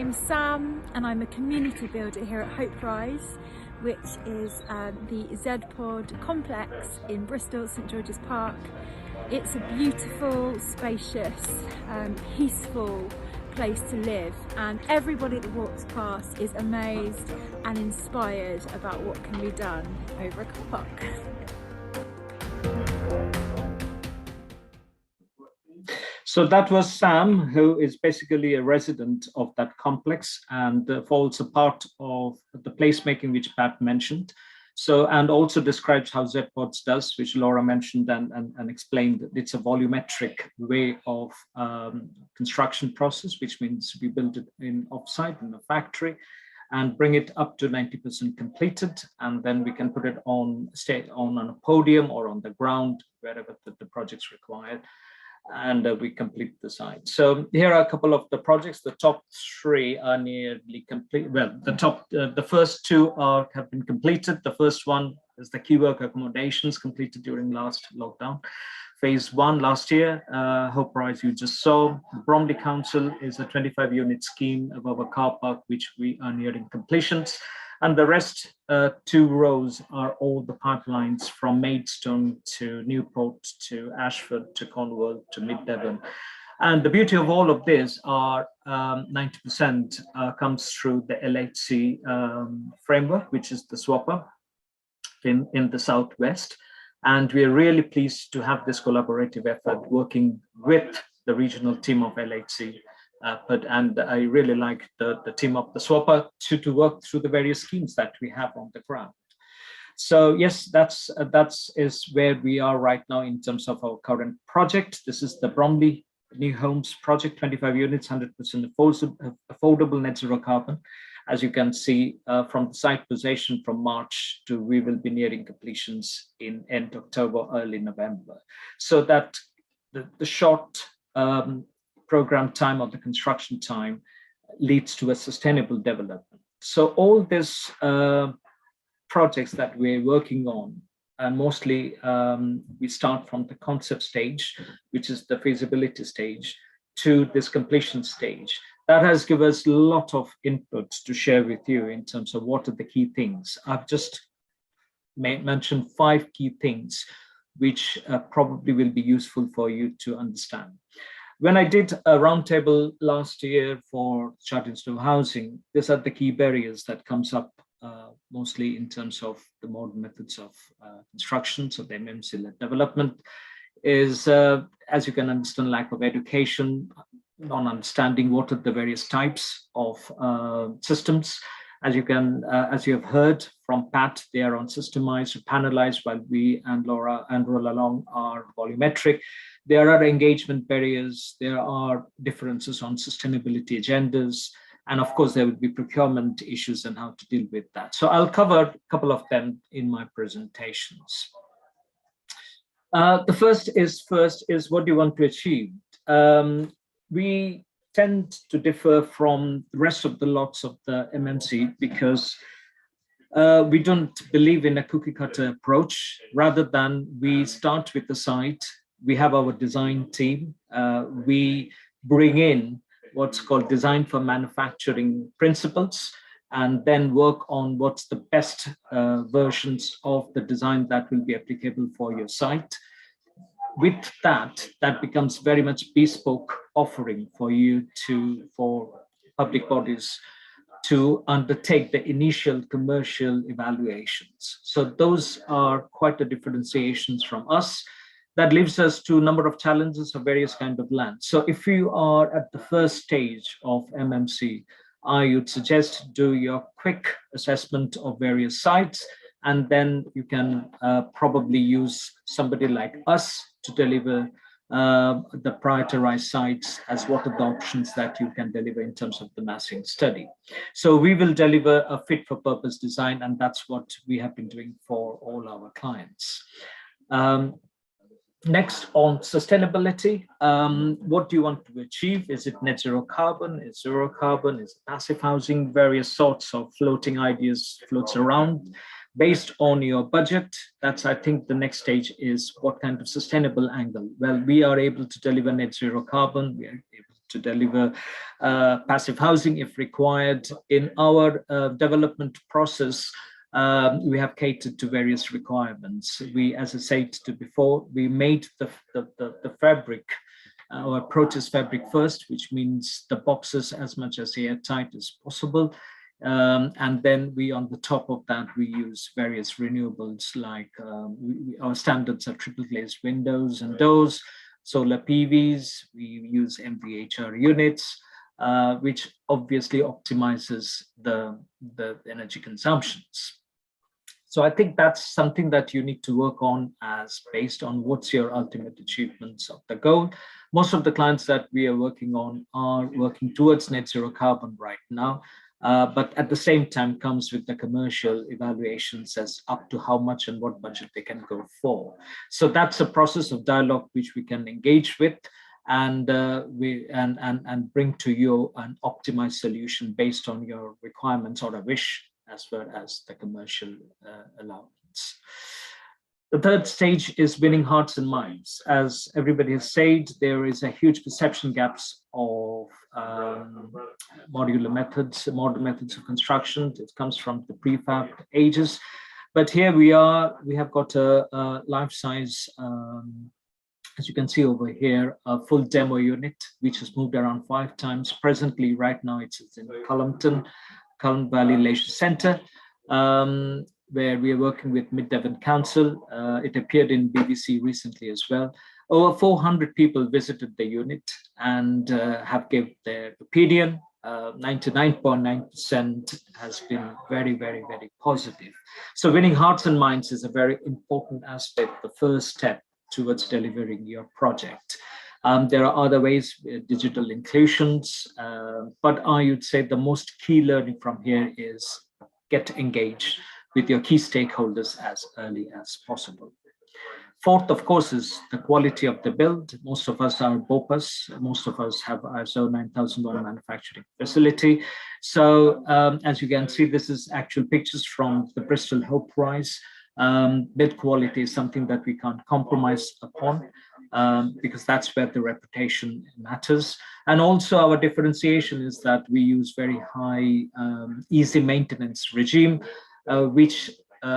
name's Sam and I'm a community builder here at Hope Rise, which is the Z-Pod complex in Bristol, St George's Park. It's a beautiful, spacious, peaceful place to live, and everybody that walks past is amazed and inspired about what can be done over a car park. So that was Sam, who is basically a resident of that complex and falls a part of the placemaking which Pat mentioned. So, and also describes how Z-Pods does, which Laura mentioned and explained. It's a volumetric way of construction process, which means we build it in offsite in a factory and bring it up to 90% completed. And then we can put it on a podium or on the ground, wherever the project's required. And we complete the site. So here are a couple of the projects. The top three are nearly complete. Well, the first two have been completed. The first one is the key work accommodations completed during last lockdown. Phase 1 last year, Hope Rise you just saw. The Bromley Council is a 25-unit scheme above a car park, which we are nearing completions. And the rest 2 rows are all the pipelines from Maidstone to Newport to Ashford to Cornwall to Mid Devon. And the beauty of all of this are 90% comes through the LHC framework, which is the swapper in the Southwest. And we are really pleased to have this collaborative effort working with the regional team of LHC. And I really like the team of the swapper to work through the various schemes that we have on the ground. So yes, that's is where we are right now in terms of our current project. This is the Bromley New Homes project, 25 units, 100% affordable net zero carbon. As you can see from the site possession from March to we will be nearing completions in end October, early November. So that the short program time or the construction time leads to a sustainable development. So all these projects that we're working on, and mostly we start from the concept stage, which is the feasibility stage, to this completion stage. That has given us a lot of inputs to share with you in terms of what are the key things. I've just mentioned 5 key things, which probably will be useful for you to understand. When I did a roundtable last year for Chartered Institute of Housing, these are the key barriers that comes up mostly in terms of the modern methods of construction. So the MMC-led development is, as you can understand, lack of education, non-understanding what are the various types of systems. As you have heard from Pat, they are on systemized or panelized, while we and Laura and Roll Along are volumetric. There are engagement barriers, there are differences on sustainability agendas, and of course there will be procurement issues and how to deal with that. So I'll cover a couple of them in my presentations. The first is what do you want to achieve? We tend to differ from the rest of the lots of the MMC because we don't believe in a cookie cutter approach. Rather than we start with the site, we have our design team. We bring in what's called design for manufacturing principles, and then work on what's the best versions of the design that will be applicable for your site. With that becomes very much bespoke offering for you for public bodies to undertake the initial commercial evaluations. So those are quite the differentiations from us. That leaves us to a number of challenges of various kinds of land. So if you are at the first stage of MMC, I would suggest do your quick assessment of various sites, and then you can probably use somebody like us to deliver the prioritized sites as what are the options that you can deliver in terms of the massing study. So we will deliver a fit for purpose design, and that's what we have been doing for all our clients. Next, on sustainability, what do you want to achieve? Is it net zero carbon? Is zero carbon? Is it passive housing? Various sorts of floating ideas floats around. Based on your budget, that's, I think, the next stage is what kind of sustainable angle. Well, we are able to deliver net zero carbon. We are able to to deliver passive housing if required. In our development process, we have catered to various requirements. We, as I said before, we made the fabric, our approach is fabric first, which means the boxes as much as airtight as possible. And then we, on the top of that, we use various renewables like our standards are triple glazed windows and doors, solar PVs, we use MVHR units, which obviously optimizes the energy consumptions. So I think that's something that you need to work on as based on what's your ultimate achievements of the goal. Most of the clients that we are working on are working towards net zero carbon right now, but at the same time comes with the commercial evaluations as up to how much and what budget they can go for. So that's a process of dialogue which we can engage with and bring to you an optimized solution based on your requirements or a wish as well as the commercial allowance. The third stage is winning hearts and minds. As everybody has said, there is a huge perception gaps of modular methods of construction. It comes from the prefab ages. But here we have got a life-size, as you can see over here, a full demo unit, which has moved around 5 times. Presently, right now, it's in Cullen Valley Leisure Centre, where we are working with Mid Devon Council. It appeared in BBC recently as well. Over 400 people visited the unit and have given their opinion. 99.9% has been very, very, very positive. So winning hearts and minds is a very important aspect, the first step towards delivering your project. There are other ways, digital inclusions, but I would say the most key learning from here is get engaged with your key stakeholders as early as possible. Fourth, of course, is the quality of the build. Most of us are BOPAs. Most of us have ISO 9001 manufacturing facility. So as you can see, this is actual pictures from the Bristol Hope Rise. Build quality is something that we can't compromise upon. Because that's where the reputation matters. And also our differentiation is that we use very high easy maintenance regime, which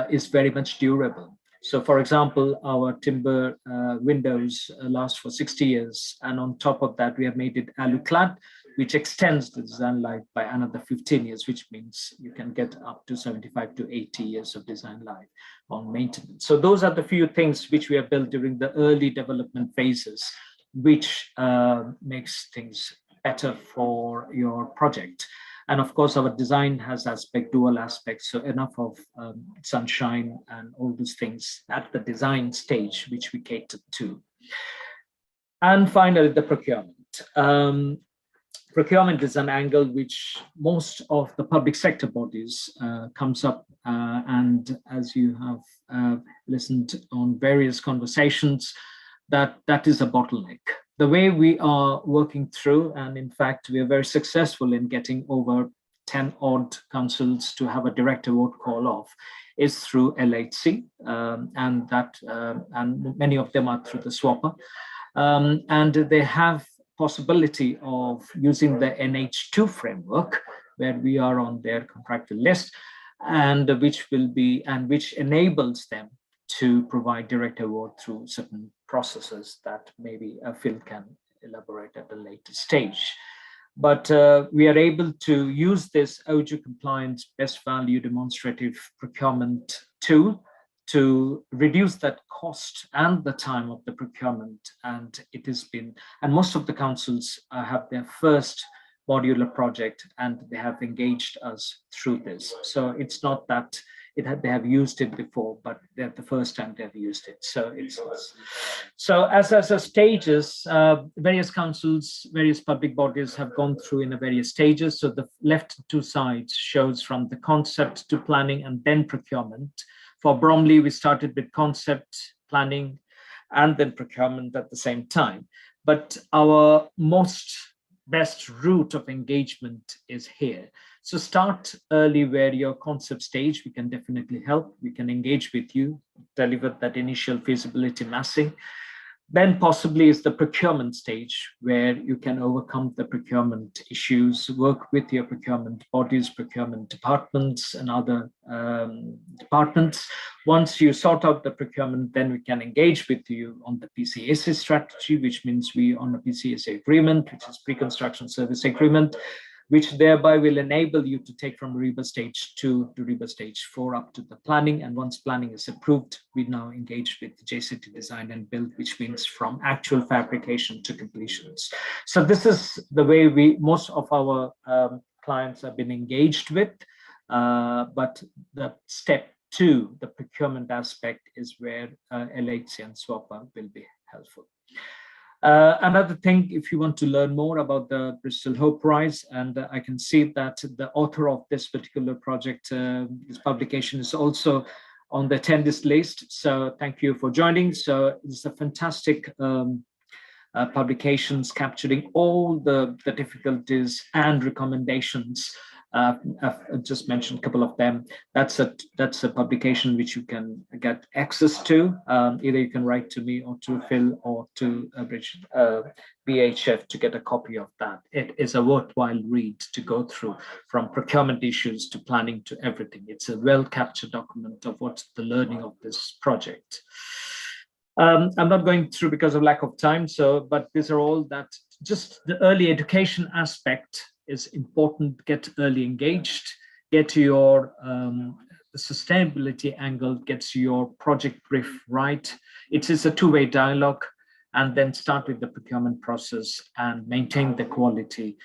is very much durable. So for example, our timber windows last for 60 years. And on top of that, we have made it alu-clad, which extends the design life by another 15 years, which means you can get up to 75 to 80 years of design life on maintenance. So those are the few things which we have built during the early development phases, which makes things better for your project. And of course, our design has dual aspects, so enough of sunshine and all these things at the design stage, which we cater to. And finally, the procurement. Procurement is an angle which most of the public sector bodies comes up, and as you have listened on various conversations, that is a bottleneck. The way we are working through, and in fact, we are very successful in getting over 10 odd councils to have a direct award call off, is through LHC, and many of them are through the swapper, and they have possibility of using the NH2 framework, where we are on their contractor list, and which enables them to provide direct award through certain processes that maybe Phil can elaborate at a later stage. But we are able to use this OJU compliance best value demonstrative procurement tool to reduce that cost and the time of the procurement. And it has been, and most of the councils have their first modular project and they have engaged us through this. So it's not that they have used it before, but they're the first time they've used it. So as a stages, various councils, various public bodies have gone through in various stages. So the left 2 sides shows from the concept to planning and then procurement. For Bromley, we started with concept, planning, and then procurement at the same time. But our best route of engagement is here. So start early where your concept stage, we can definitely help. We can engage with you, deliver that initial feasibility massing. Then possibly is the procurement stage, where you can overcome the procurement issues, work with your procurement bodies, procurement departments, and other departments. Once you sort out the procurement, then we can engage with you on the PCSA strategy, which means we on a PCSA agreement, which is pre-construction service agreement, which thereby will enable you to take from REBA stage 2 to REBA stage 4 up to the planning. And once planning is approved, we now engage with JCT design and build, which means from actual fabrication to completions. So this is the way most of our clients have been engaged with. But the step 2, the procurement aspect, is where LHC and SWAPA will be helpful. Another thing, if you want to learn more about the Bristol Hope Prize, and I can see that the author of this particular project, this publication, is also on the attendees list. So thank you for joining. So it's a fantastic publications capturing all the difficulties and recommendations. I've just mentioned a couple of them. That's a publication which you can get access to. Either you can write to me or to Phil or to BHF to get a copy of that. It is a worthwhile read to go through, from procurement issues to planning to everything. It's a well-captured document of what's the learning of this project. I'm not going through because of lack of time. But these are all that. Just the early education aspect is important. Get early engaged, get to your sustainability angle, get to your project brief right. It is a two-way dialogue, and then start with the procurement process and maintain the quality.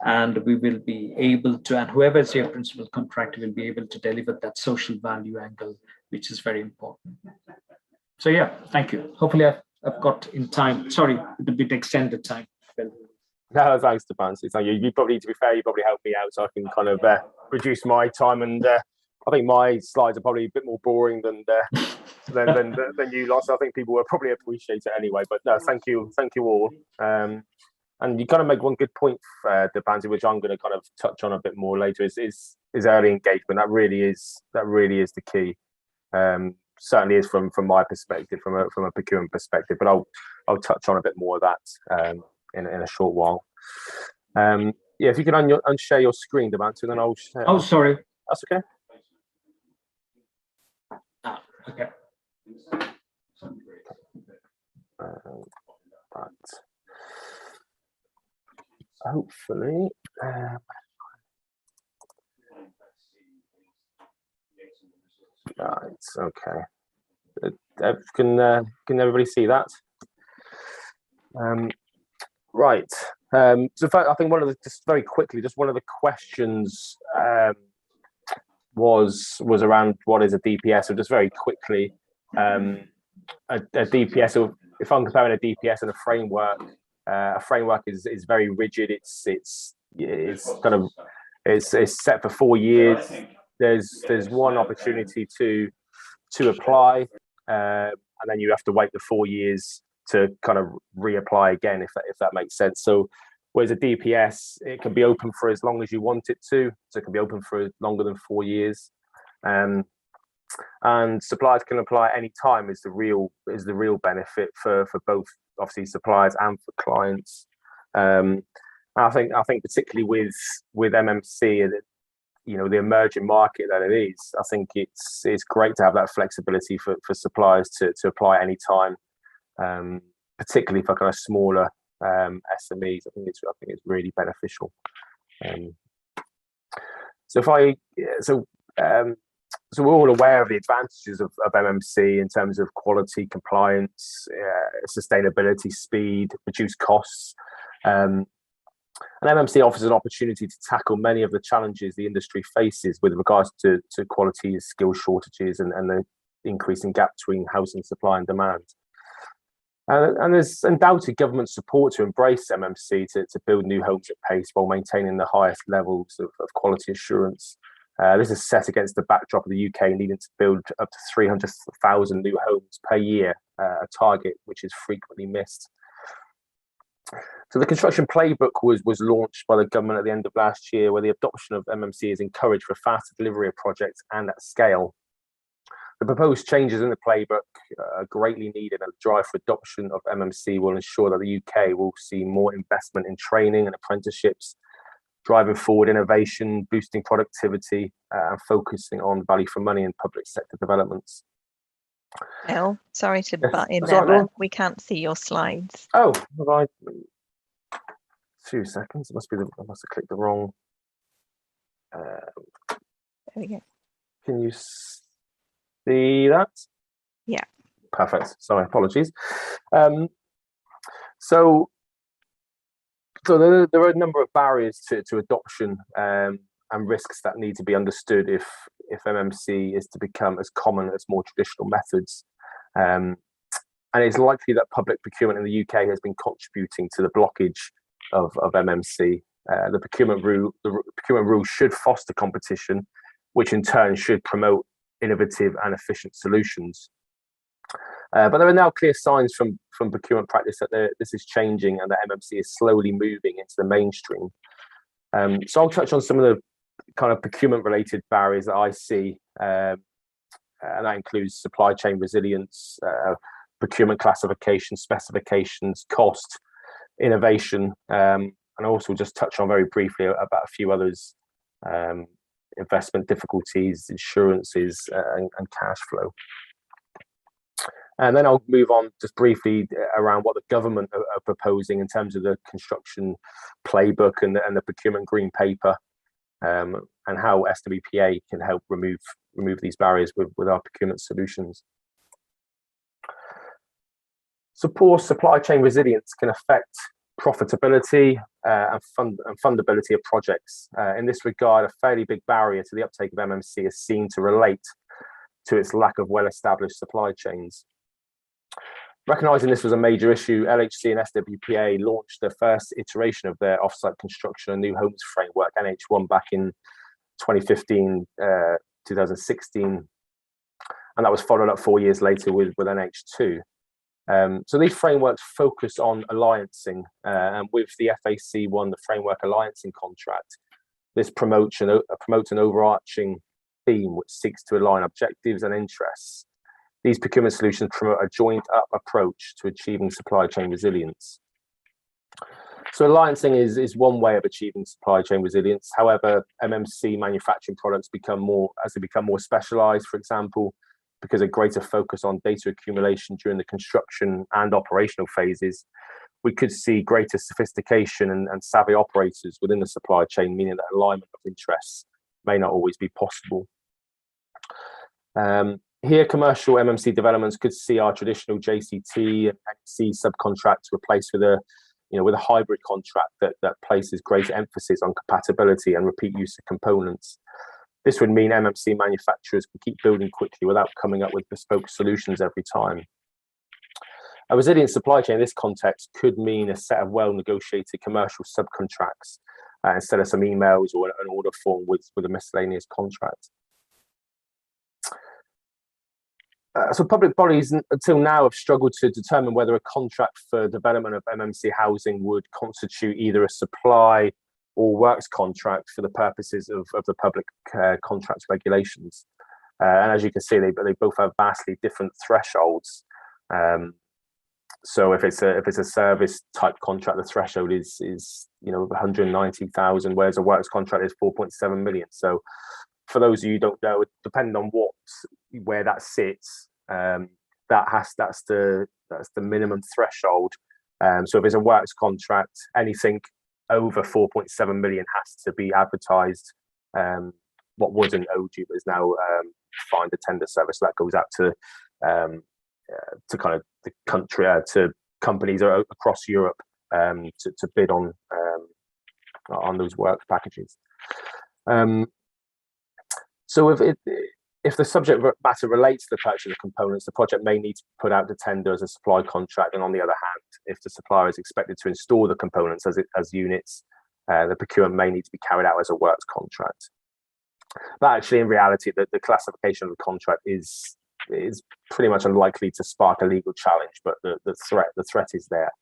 And we will be able to, and whoever is your principal contractor will be able to deliver that social value angle, which is very important. So yeah, thank you. Hopefully I've got in time. Sorry, a bit extended time. No, thanks, Deepanshu. Thank you. You probably, to be fair, you probably helped me out so I can kind of reduce my time. And I think my slides are probably a bit more boring than you lot. So I think people will probably appreciate it anyway. But no, thank you all. And you kind of make one good point, Deepanshu, which I'm going to kind of touch on a bit more later. Is early engagement. That really is the key. Certainly is from my perspective, from a procurement perspective. But I'll touch on a bit more of that in a short while. Yeah, if you can unshare your screen, Deepanshu, then I'll share. Oh, sorry. That's okay. Okay. Right. Hopefully. Right. Okay. Can everybody see that? Right. So I think just very quickly, one of the questions was around what is a DPS. So just very quickly, a DPS. So if I'm comparing a DPS and a framework is very rigid. It's set for 4 years. There's one opportunity to apply, and then you have to wait the 4 years to kind of reapply again, if that makes sense. So whereas a DPS, it can be open for as long as you want it to. So it can be open for longer than 4 years. And suppliers can apply at any time is the real benefit for both, obviously, suppliers and for clients. I think particularly with MMC, the emerging market that it is, I think it's great to have that flexibility for suppliers to apply at any time. Particularly for kind of smaller SMEs, I think it's really beneficial. So we're all aware of the advantages of MMC in terms of quality, compliance, sustainability, speed, reduced costs. And MMC offers an opportunity to tackle many of the challenges the industry faces with regards to quality, skill shortages, and the increasing gap between housing supply and demand. And there's undoubted government support to embrace MMC to build new homes at pace while maintaining the highest levels of quality assurance. This is set against the backdrop of the UK needing to build up to 300,000 new homes per year, a target which is frequently missed. So the construction playbook was launched by the government at the end of last year, where the adoption of MMC is encouraged for faster delivery of projects and at scale. The proposed changes in the playbook are greatly needed, and the drive for adoption of MMC will ensure that the UK will see more investment in training and apprenticeships, driving forward innovation, boosting productivity, and focusing on value for money in public sector developments. Bill, sorry to Yes, butt in that's there, all right, but we can't see your slides. Oh, have I? 2 seconds. It must be. I must have clicked the wrong. There we go. Can you see that? Yeah. Perfect. Sorry, apologies. So there are a number of barriers to adoption and risks that need to be understood if MMC is to become as common as more traditional methods. And it's likely that public procurement in the UK has been contributing to the blockage of MMC. The procurement rule should foster competition, which in turn should promote innovative and efficient solutions. But there are now clear signs from procurement practice that this is changing and that MMC is slowly moving into the mainstream. So I'll touch on some of the kind of procurement related barriers that I see, and that includes supply chain resilience, procurement classification, specifications, cost, innovation, and also just touch on very briefly about a few others, investment difficulties, insurances, and cash flow. And then I'll move on just briefly around what the government are proposing in terms of the construction playbook and the procurement green paper, and how SWPA can help remove these barriers with our procurement solutions. So poor supply chain resilience can affect profitability and fundability of projects. In this regard, a fairly big barrier to the uptake of MMC is seen to relate to its lack of well-established supply chains. Recognising this was a major issue, LHC and SWPA launched the first iteration of their offsite construction and new homes framework, NH1, back in 2015, 2016, and that was followed up 4 years later with NH2. So these frameworks focus on alliancing, and with the FAC won the framework alliancing contract. This promotes an overarching theme which seeks to align objectives and interests. These procurement solutions promote a joined-up approach to achieving supply chain resilience. So alliancing is one way of achieving supply chain resilience. However, MMC manufacturing products become more specialized, for example, because a greater focus on data accumulation during the construction and operational phases, we could see greater sophistication and savvy operators within the supply chain, meaning that alignment of interests may not always be possible. Here, commercial MMC developments could see our traditional JCT and NC subcontracts replaced with a hybrid contract that places greater emphasis on compatibility and repeat use of components. This would mean MMC manufacturers can keep building quickly without coming up with bespoke solutions every time. A resilient supply chain in this context could mean a set of well-negotiated commercial subcontracts instead of some emails or an order form with a miscellaneous contract. So public bodies until now have struggled to determine whether a contract for development of MMC housing would constitute either a supply or works contract for the purposes of the public contracts regulations. And as you can see, they both have vastly different thresholds. So if it's a service type contract, the threshold is 190,000, whereas a works contract is 4.7 million. So for those of you who don't know, depending on where that sits, that's the minimum threshold. So if it's a works contract, anything over 4.7 million has to be advertised. What was an OG but is now find a tender service that goes out to kind of the country to companies across Europe to bid on those work packages. So if the subject matter relates to the purchase of components, the project may need to put out the tender as a supply contract. And on the other hand, if the supplier is expected to install the components as units, the procurement may need to be carried out as a works contract. But actually, in reality, the classification of the contract is pretty much unlikely to spark a legal challenge, but the threat is there.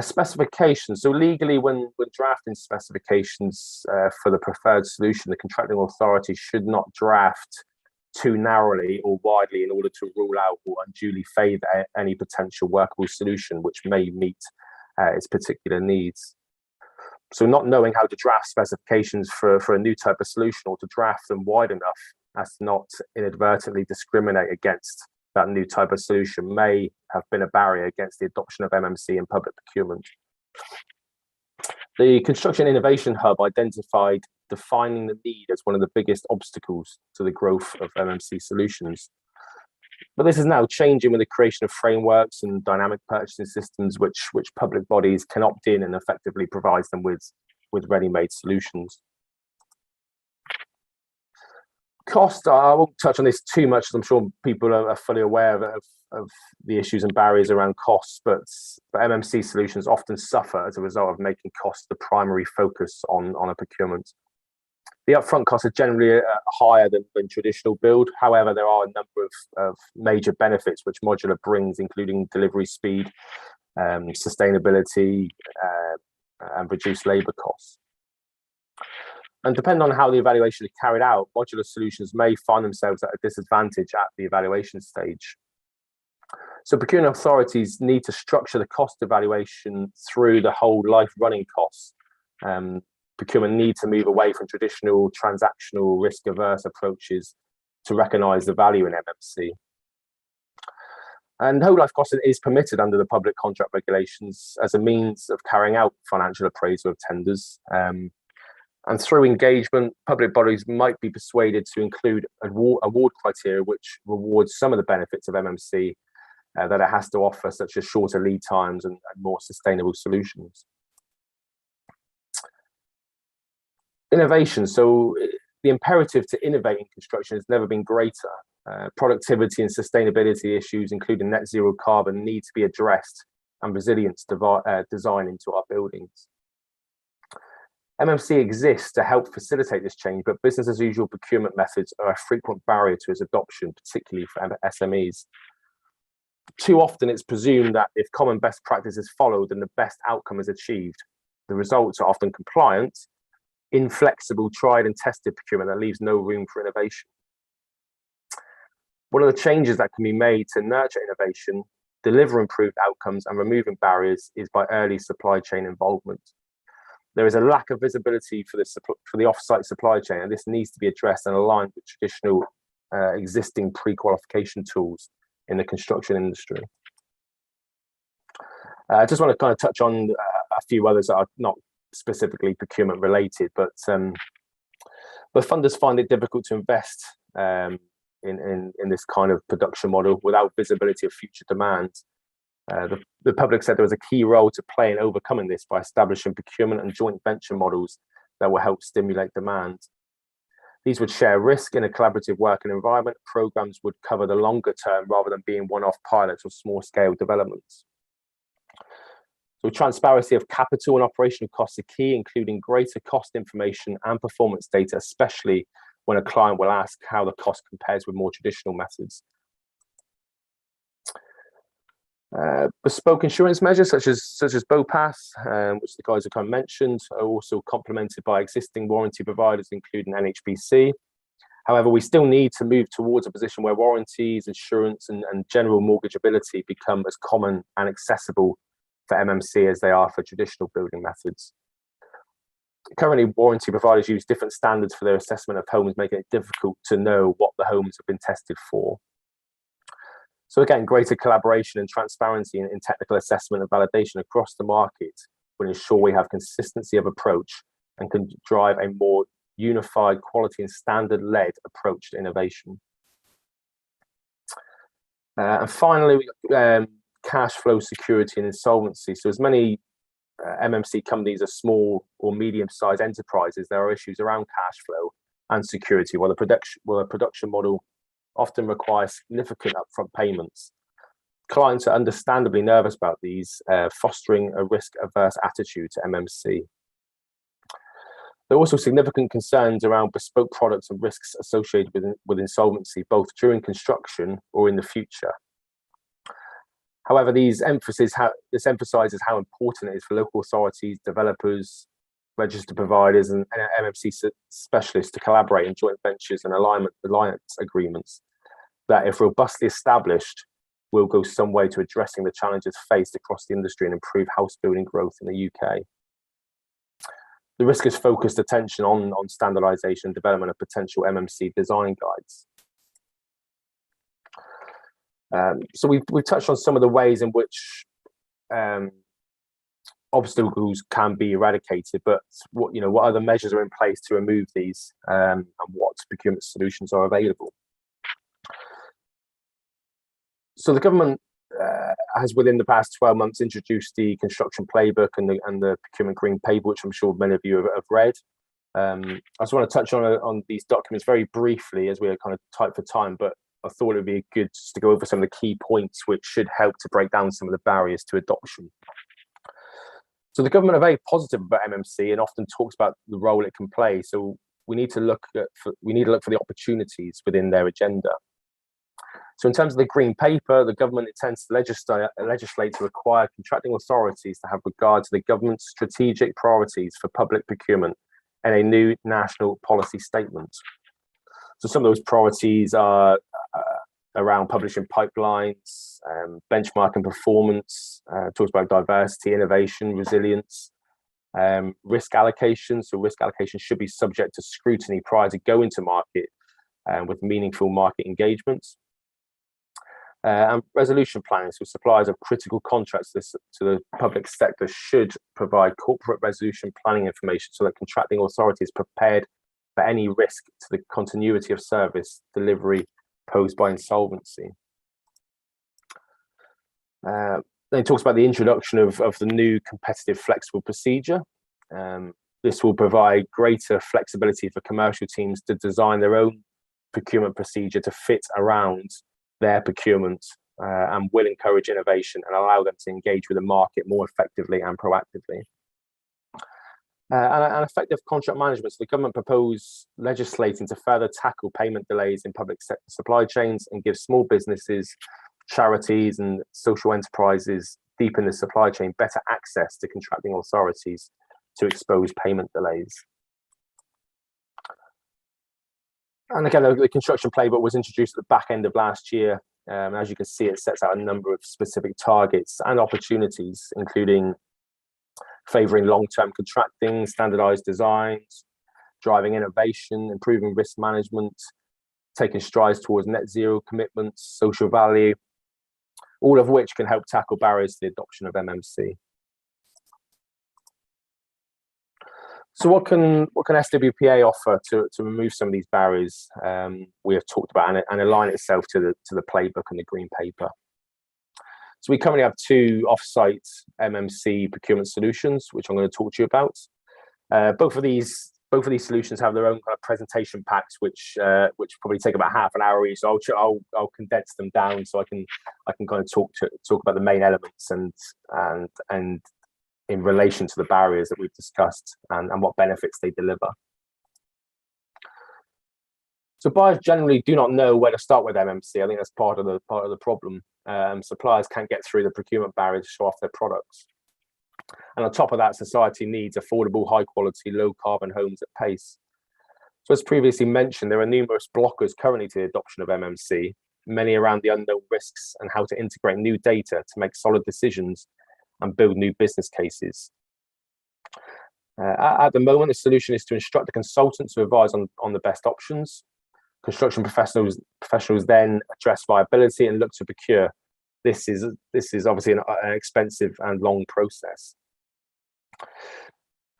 Specifications. So legally, when drafting specifications for the preferred solution, the contracting authority should not draft too narrowly or widely in order to rule out or unduly favour any potential workable solution which may meet its particular needs. So not knowing how to draft specifications for a new type of solution, or to draft them wide enough as to not inadvertently discriminate against that new type of solution, may have been a barrier against the adoption of MMC in public procurement. The Construction Innovation Hub identified defining the need as one of the biggest obstacles to the growth of MMC solutions. But this is now changing with the creation of frameworks and dynamic purchasing systems, which public bodies can opt in and effectively provides them with ready-made solutions. Cost, I won't touch on this too much, as I'm sure people are fully aware of the issues and barriers around costs, but MMC solutions often suffer as a result of making costs the primary focus on a procurement. The upfront costs are generally higher than traditional build. However, there are a number of major benefits which modular brings, including delivery speed, sustainability, and reduced labour costs. And depending on how the evaluation is carried out, modular solutions may find themselves at a disadvantage at the evaluation stage. So procurement authorities need to structure the cost evaluation through the whole life running costs. Procurement need to move away from traditional transactional risk-averse approaches to recognise the value in MMC. And whole life costing is permitted under the public contract regulations as a means of carrying out financial appraisal of tenders. And through engagement, public bodies might be persuaded to include award criteria which rewards some of the benefits of MMC that it has to offer, such as shorter lead times and more sustainable solutions. Innovation. So the imperative to innovate in construction has never been greater. Productivity and sustainability issues, including net zero carbon, need to be addressed, and resilience design into our buildings. MMC exists to help facilitate this change, but business as usual procurement methods are a frequent barrier to its adoption, particularly for SMEs. Too often it's presumed that if common best practice is followed, then the best outcome is achieved. The results are often compliant, inflexible, tried and tested procurement that leaves no room for innovation. One of the changes that can be made to nurture innovation, deliver improved outcomes and removing barriers is by early supply chain involvement. There is a lack of visibility for the off-site supply chain, and this needs to be addressed and aligned with traditional existing pre-qualification tools in the construction industry. I just want to kind of touch on a few others that are not specifically procurement related, but funders find it difficult to invest in this kind of production model without visibility of future demand. The public sector has a key role to play in overcoming this by establishing procurement and joint venture models that will help stimulate demand. These would share risk in a collaborative working environment. Programs would cover the longer term rather than being one-off pilots or small-scale developments. So transparency of capital and operational costs are key, including greater cost information and performance data, especially when a client will ask how the cost compares with more traditional methods. Bespoke insurance measures such as BOPAS, which the guys have kind of mentioned, are also complemented by existing warranty providers, including NHBC. However, we still need to move towards a position where warranties, insurance, and general mortgageability become as common and accessible for MMC as they are for traditional building methods. Currently, warranty providers use different standards for their assessment of homes, making it difficult to know what the homes have been tested for. So again, greater collaboration and transparency in technical assessment and validation across the market will ensure we have consistency of approach and can drive a more unified quality and standard-led approach to innovation. And finally, cash flow security and insolvency. So as many MMC companies are small or medium-sized enterprises, there are issues around cash flow and security, while a production model often requires significant upfront payments. Clients are understandably nervous about these, fostering a risk-averse attitude to MMC. There are also significant concerns around bespoke products and risks associated with insolvency, both during construction or in the future. However, this emphasizes how important it is for local authorities, developers, registered providers, and MMC specialists to collaborate in joint ventures and alliance agreements that, if robustly established, will go some way to addressing the challenges faced across the industry and improve house building growth in the UK. The risk has focused attention on standardisation and development of potential MMC design guides. So we've touched on some of the ways in which obstacles can be eradicated, but what other measures are in place to remove these, and what procurement solutions are available? So the government has, within the past 12 months, introduced the construction playbook and the procurement green paper, which I'm sure many of you have read. I just want to touch on these documents very briefly, as we are kind of tight for time, but I thought it would be good just to go over some of the key points which should help to break down some of the barriers to adoption. So the government are very positive about MMC and often talks about the role it can play. So we need to look for the opportunities within their agenda. So in terms of the green paper, the government intends to legislate to require contracting authorities to have regard to the government's strategic priorities for public procurement and a new national policy statement. So some of those priorities are around publishing pipelines, benchmarking performance, talks about diversity, innovation, resilience, risk allocation. So risk allocation should be subject to scrutiny prior to going to market with meaningful market engagements. And resolution planning, so suppliers of critical contracts to the public sector should provide corporate resolution planning information so that contracting authorities are prepared for any risk to the continuity of service delivery posed by insolvency. Then it talks about the introduction of the new competitive flexible procedure. This will provide greater flexibility for commercial teams to design their own procurement procedure to fit around their procurement, and will encourage innovation and allow them to engage with the market more effectively and proactively. And effective contract management. So the government proposed legislating to further tackle payment delays in public sector supply chains and give small businesses, charities, and social enterprises deep in the supply chain better access to contracting authorities to expose payment delays. And again, the construction playbook was introduced at the back end of last year. As you can see, it sets out a number of specific targets and opportunities, including favouring long-term contracting, standardised designs, driving innovation, improving risk management, taking strides towards net zero commitments, social value, all of which can help tackle barriers to the adoption of MMC. So what can SWPA offer to remove some of these barriers we have talked about and align itself to the playbook and the green paper? So we currently have 2 off-site MMC procurement solutions, which I'm going to talk to you about. Both of these solutions have their own kind of presentation packs, which probably take about half an hour each. So I'll condense them down so I can kind of talk about the main elements and in relation to the barriers that we've discussed and what benefits they deliver. So buyers generally do not know where to start with MMC. I think that's part of the problem. Suppliers can't get through the procurement barriers to show off their products. And on top of that, society needs affordable, high quality, low carbon homes at pace. So as previously mentioned, there are numerous blockers currently to the adoption of MMC, many around the unknown risks and how to integrate new data to make solid decisions and build new business cases. At the moment, the solution is to instruct the consultant to advise on the best options. Construction professionals then address viability and look to procure. This is obviously an expensive and long process.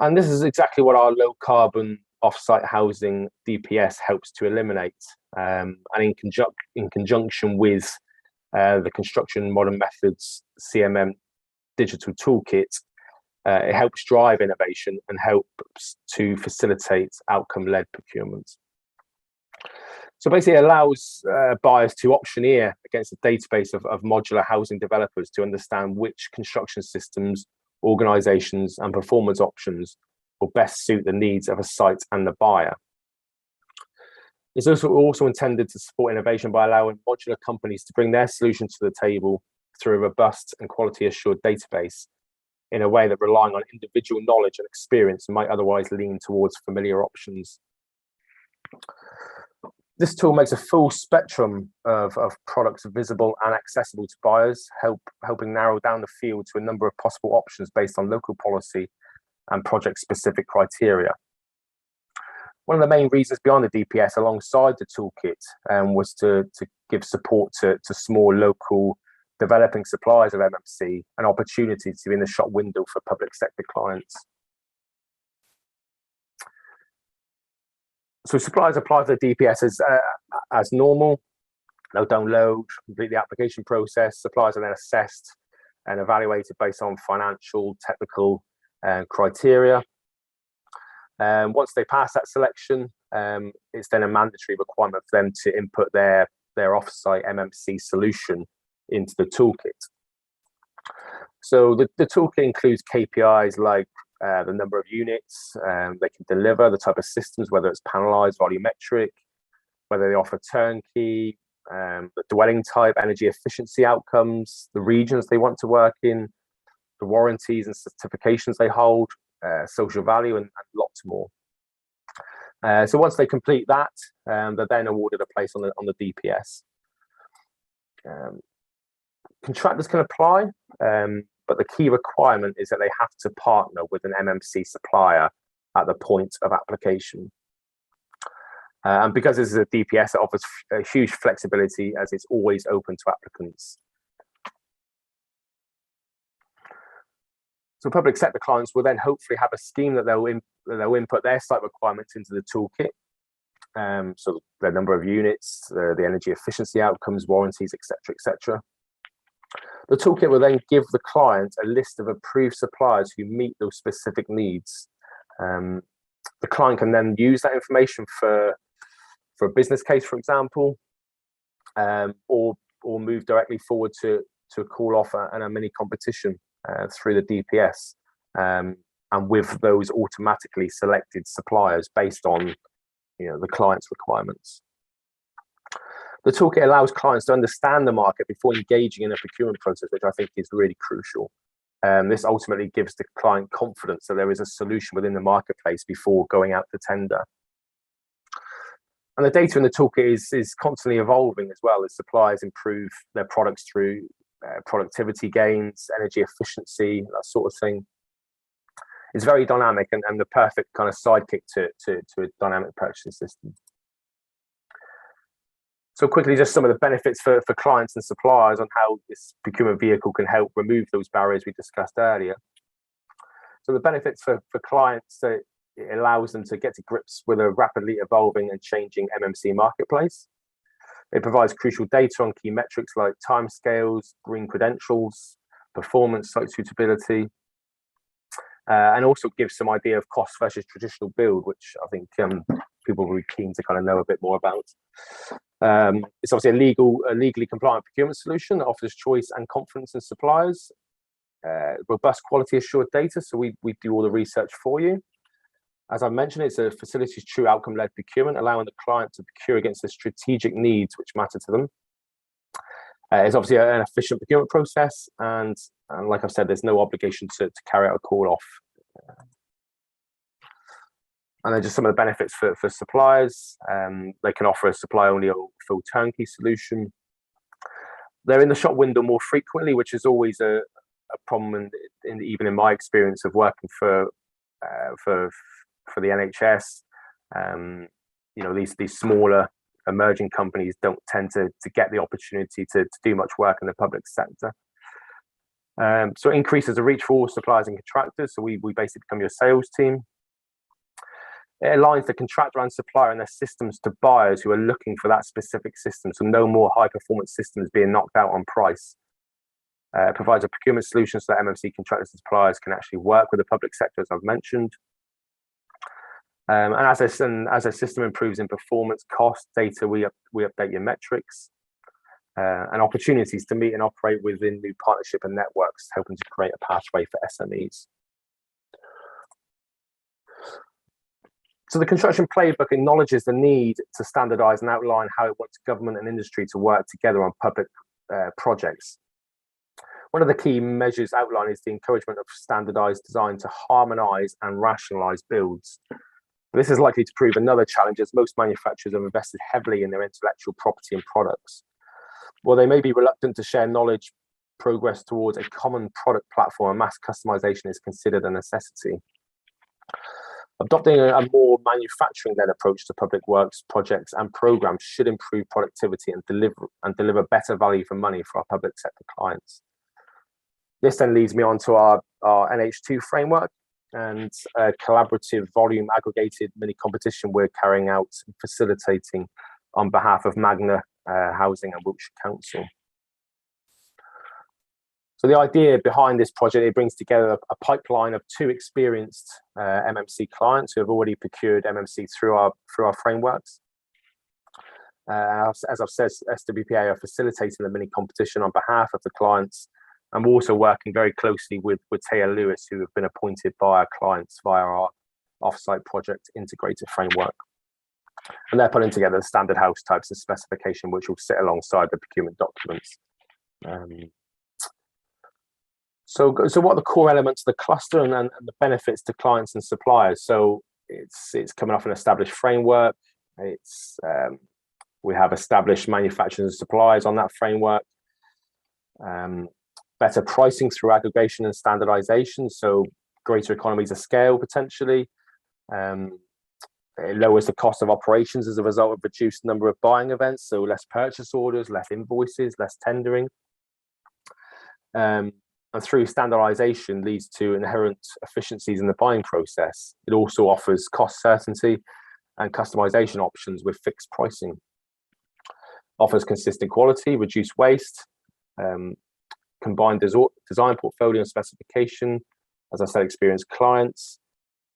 And this is exactly what our low carbon off-site housing DPS helps to eliminate. And in conjunction with the Construction Modern Methods CMM digital toolkit, it helps drive innovation and helps to facilitate outcome-led procurement. So basically it allows buyers to auctioneer against a database of modular housing developers to understand which construction systems, organisations and performance options will best suit the needs of a site and the buyer. It's also intended to support innovation by allowing modular companies to bring their solutions to the table through a robust and quality assured database in a way that relying on individual knowledge and experience might otherwise lean towards familiar options. This tool makes a full spectrum of products visible and accessible to buyers, helping narrow down the field to a number of possible options based on local policy and project-specific criteria. One of the main reasons behind the DPS alongside the toolkit was to give support to small local developing suppliers of MMC, an opportunity to be in the shop window for public sector clients. So suppliers apply for the DPS as normal. They'll download, complete the application process. Suppliers are then assessed and evaluated based on financial, technical criteria. Once they pass that selection, it's then a mandatory requirement for them to input their offsite MMC solution into the toolkit. So the toolkit includes KPIs like the number of units they can deliver, the type of systems, whether it's panelized, volumetric, whether they offer turnkey, the dwelling type, energy efficiency outcomes, the regions they want to work in, the warranties and certifications they hold, social value, and lots more. So once they complete that, they're then awarded a place on the DPS. Contractors can apply, but the key requirement is that they have to partner with an MMC supplier at the point of application. And because this is a DPS, it offers a huge flexibility as it's always open to applicants. So public sector clients will then hopefully have a scheme that they'll input their site requirements into the toolkit. So the number of units, the energy efficiency outcomes, warranties, etc., etc. The toolkit will then give the client a list of approved suppliers who meet those specific needs. The client can then use that information for a business case, for example, or move directly forward to a call offer and a mini competition through the DPS, and with those automatically selected suppliers based on the client's requirements. The toolkit allows clients to understand the market before engaging in a procurement process, which I think is really crucial. This ultimately gives the client confidence that there is a solution within the marketplace before going out to tender. And the data in the toolkit is constantly evolving as well as suppliers improve their products through productivity gains, energy efficiency, that sort of thing. It's very dynamic and the perfect kind of sidekick to a dynamic purchasing system. So quickly, just some of the benefits for clients and suppliers on how this procurement vehicle can help remove those barriers we discussed earlier. So the benefits for clients, it allows them to get to grips with a rapidly evolving and changing MMC marketplace. It provides crucial data on key metrics like timescales, green credentials, performance, site suitability, and also gives some idea of cost versus traditional build, which I think people will be keen to kind of know a bit more about. It's obviously a legally compliant procurement solution that offers choice and confidence in suppliers, robust quality assured data, so we do all the research for you. As I mentioned, it's a facilities true outcome-led procurement, allowing the client to procure against the strategic needs which matter to them. It's obviously an efficient procurement process, and like I've said, there's no obligation to carry out a call-off. And then just some of the benefits for suppliers. They can offer a supply-only or full turnkey solution. They're in the shop window more frequently, which is always a problem, even in my experience of working for the NHS. These smaller emerging companies don't tend to get the opportunity to do much work in the public sector. So it increases the reach for all suppliers and contractors. So we basically become your sales team. It aligns the contractor and supplier and their systems to buyers who are looking for that specific system. So no more high performance systems being knocked out on price. It provides a procurement solution so that MMC contractors and suppliers can actually work with the public sector, as I've mentioned. And as a system improves in performance, cost, data, we update your metrics and opportunities to meet and operate within new partnership and networks, helping to create a pathway for SMEs. So the construction playbook acknowledges the need to standardize and outline how it wants government and industry to work together on public projects. One of the key measures outlined is the encouragement of standardized design to harmonize and rationalize builds. This is likely to prove another challenge, as most manufacturers have invested heavily in their intellectual property and products. While they may be reluctant to share knowledge, progress towards a common product platform and mass customization is considered a necessity. Adopting a more manufacturing-led approach to public works projects and programs should improve productivity and deliver better value for money for our public sector clients. This then leads me on to our NH2 framework and a collaborative volume aggregated mini competition we're carrying out and facilitating on behalf of Magna Housing and Wiltshire Council. So the idea behind this project, it brings together a pipeline of 2 experienced MMC clients who have already procured MMC through our frameworks. As I've said, SWPA are facilitating the mini competition on behalf of the clients. I'm also working very closely with Taylor Lewis, who have been appointed by our clients via our offsite project integrated framework. And they're putting together the standard house types and specification, which will sit alongside the procurement documents. So what are the core elements of the cluster and the benefits to clients and suppliers? So it's coming off an established framework. We have established manufacturers and suppliers on that framework. Better pricing through aggregation and standardization, so greater economies of scale potentially. It lowers the cost of operations as a result of reduced number of buying events, so less purchase orders, less invoices, less tendering. And through standardization leads to inherent efficiencies in the buying process. It also offers cost certainty and customization options with fixed pricing. Offers consistent quality, reduced waste, combined design portfolio and specification, as I said, experienced clients.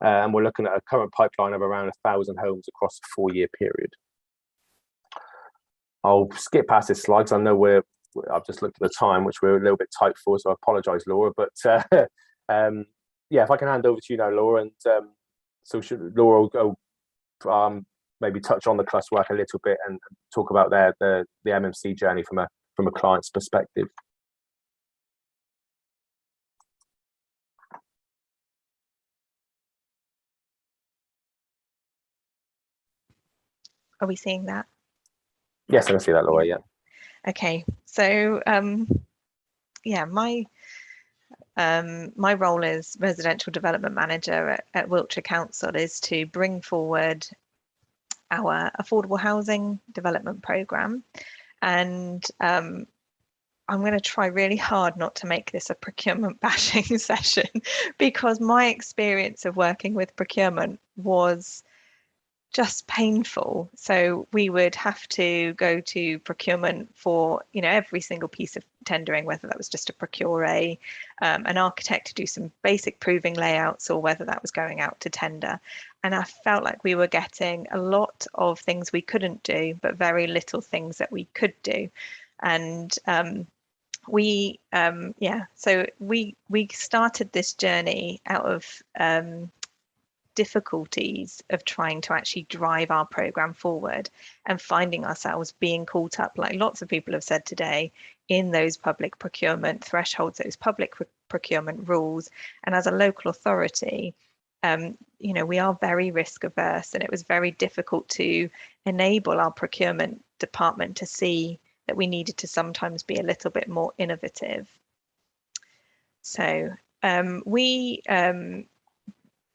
And we're looking at a current pipeline of around 1,000 homes across a 4-year period. I'll skip past this slide because I know I've just looked at the time, which we're a little bit tight for, so I apologise, Laura. But yeah, if I can hand over to you now, Laura, and Laura will go maybe touch on the cluster work a little bit and talk about the MMC journey from a client's perspective. Are we seeing that? Yes, I can see that, Laura. Yeah. Okay, so yeah, my role as residential development manager at Wiltshire Council is to bring forward our affordable housing development programme, and I'm going to try really hard not to make this a procurement bashing session, because my experience of working with procurement was just painful. So we would have to go to procurement for, every single piece of tendering, whether that was just to procure an architect to do some basic proving layouts, or whether that was going out to tender. And I felt like we were getting a lot of things we couldn't do, but very little things that we could do. And so we started this journey out of difficulties of trying to actually drive our program forward, and finding ourselves being caught up, like lots of people have said today, in those public procurement thresholds, those public procurement rules. And as a local authority, we are very risk averse, and it was very difficult to enable our procurement department to see that we needed to sometimes be a little bit more innovative. So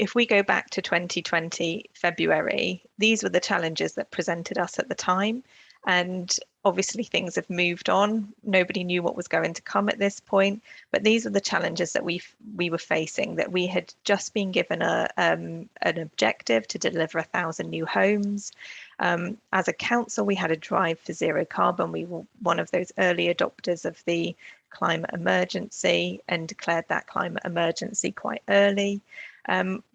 if we go back to 2020 February, these were the challenges that presented us at the time. And obviously things have moved on. Nobody knew what was going to come at this point, but these are the challenges that we were facing, that we had just been given an objective to deliver 1,000 new homes. As a council, we had a drive for zero carbon. We were one of those early adopters of the climate emergency and declared that climate emergency quite early.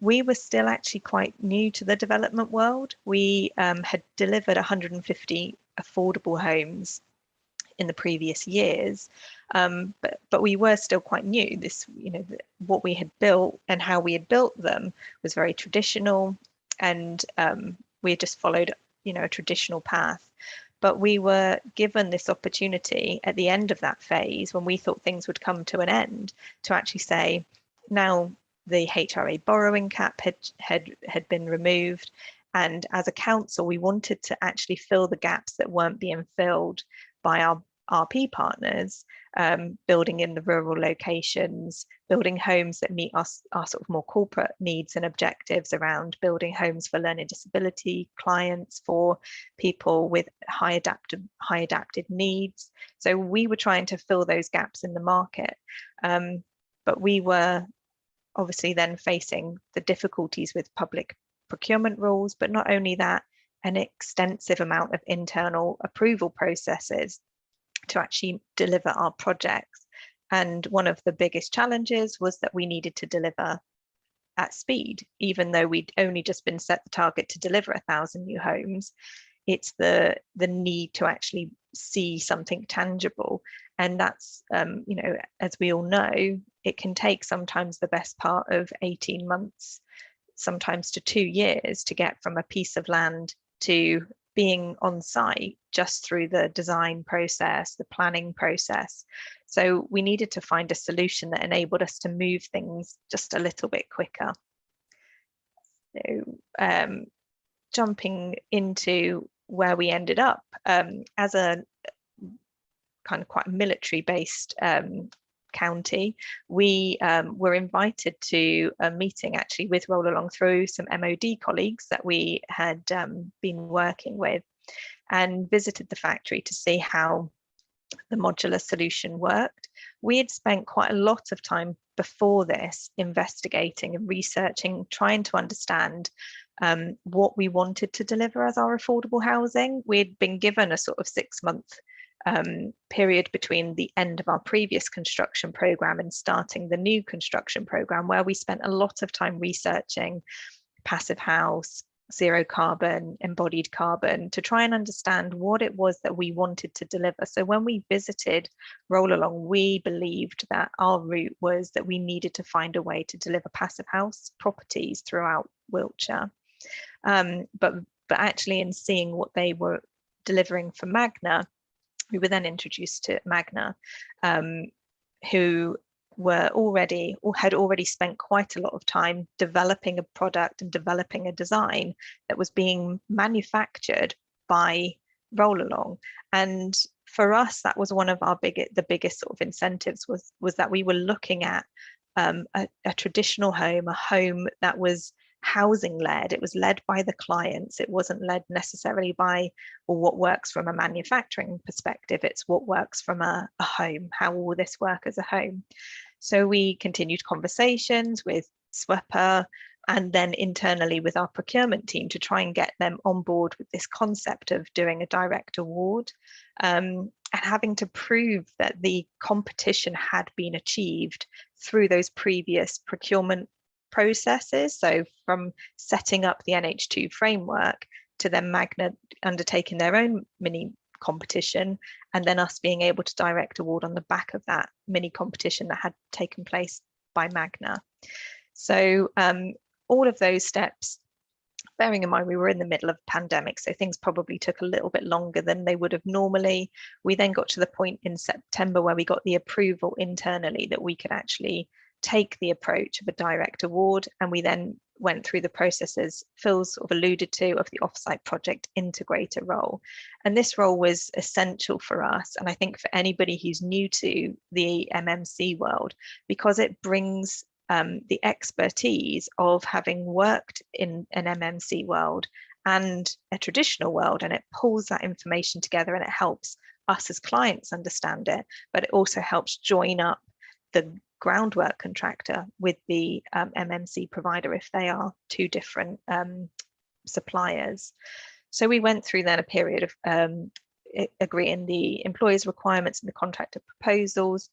We were still actually quite new to the development world. We had delivered 150 affordable homes in the previous years, but we were still quite new. What we had built and how we had built them was very traditional, and we had just followed, a traditional path. but we were given this opportunity at the end of that phase, when we thought things would come to an end, to actually say, now the HRA borrowing cap had been removed, and as a council we wanted to actually fill the gaps that weren't being filled by our RP partners, building in the rural locations, building homes that meet our sort of more corporate needs and objectives around building homes for learning disability clients, for people with high adapted needs. So we were trying to fill those gaps in the market, but we were obviously then facing the difficulties with public procurement rules, but not only that, an extensive amount of internal approval processes to actually deliver our projects. And one of the biggest challenges was that we needed to deliver at speed, even though we'd only just been set the target to deliver 1,000 new homes. It's the need to actually see something tangible. And that's, you know, as we all know, it can take sometimes the best part of 18 months, sometimes to 2 years, to get from a piece of land to being on site, just through the design process, the planning process. So we needed to find a solution that enabled us to move things just a little bit quicker. So jumping into where we ended up, as a kind of quite military based county, we were invited to a meeting actually with Roll Along through some MOD colleagues that we had been working with, and visited the factory to see how the modular solution worked. We had spent quite a lot of time before this investigating and researching, trying to understand what we wanted to deliver as our affordable housing. We had been given a sort of 6-month period between the end of our previous construction program and starting the new construction program, where we spent a lot of time researching passive house, zero carbon, embodied carbon, to try and understand what it was that we wanted to deliver. So when we visited Roll Along, we believed that our route was that we needed to find a way to deliver passive house properties throughout Wiltshire. But actually, in seeing what they were delivering for Magna, we were then introduced to Magna, who were already, or had already spent quite a lot of time developing a product and developing a design that was being manufactured by Roll Along. And for us, that was one of our the biggest sort of incentives, was that we were looking at a traditional home, a home that was housing led. It was led by the clients. It wasn't led necessarily by, well, what works from a manufacturing perspective. It's what works from a home. How will this work as a home? So we continued conversations with SWEPA and then internally with our procurement team to try and get them on board with this concept of doing a direct award, and having to prove that the competition had been achieved through those previous procurement processes. So from setting up the NH2 framework to then Magna undertaking their own mini competition, and then us being able to direct award on the back of that mini competition that had taken place by Magna. So all of those steps, bearing in mind we were in the middle of a pandemic, so things probably took a little bit longer than they would have normally. We then got to the point in September where we got the approval internally that we could actually take the approach of a direct award, and we then went through the processes Phil sort of alluded to of the offsite project integrator role. And this role was essential for us, and I think for anybody who's new to the MMC world, because it brings the expertise of having worked in an MMC world and a traditional world, and it pulls that information together and it helps us as clients understand it, but it also helps join up the groundwork contractor with the MMC provider if they are two different suppliers. So we went through then a period of agreeing the employer's requirements and the contractor proposals,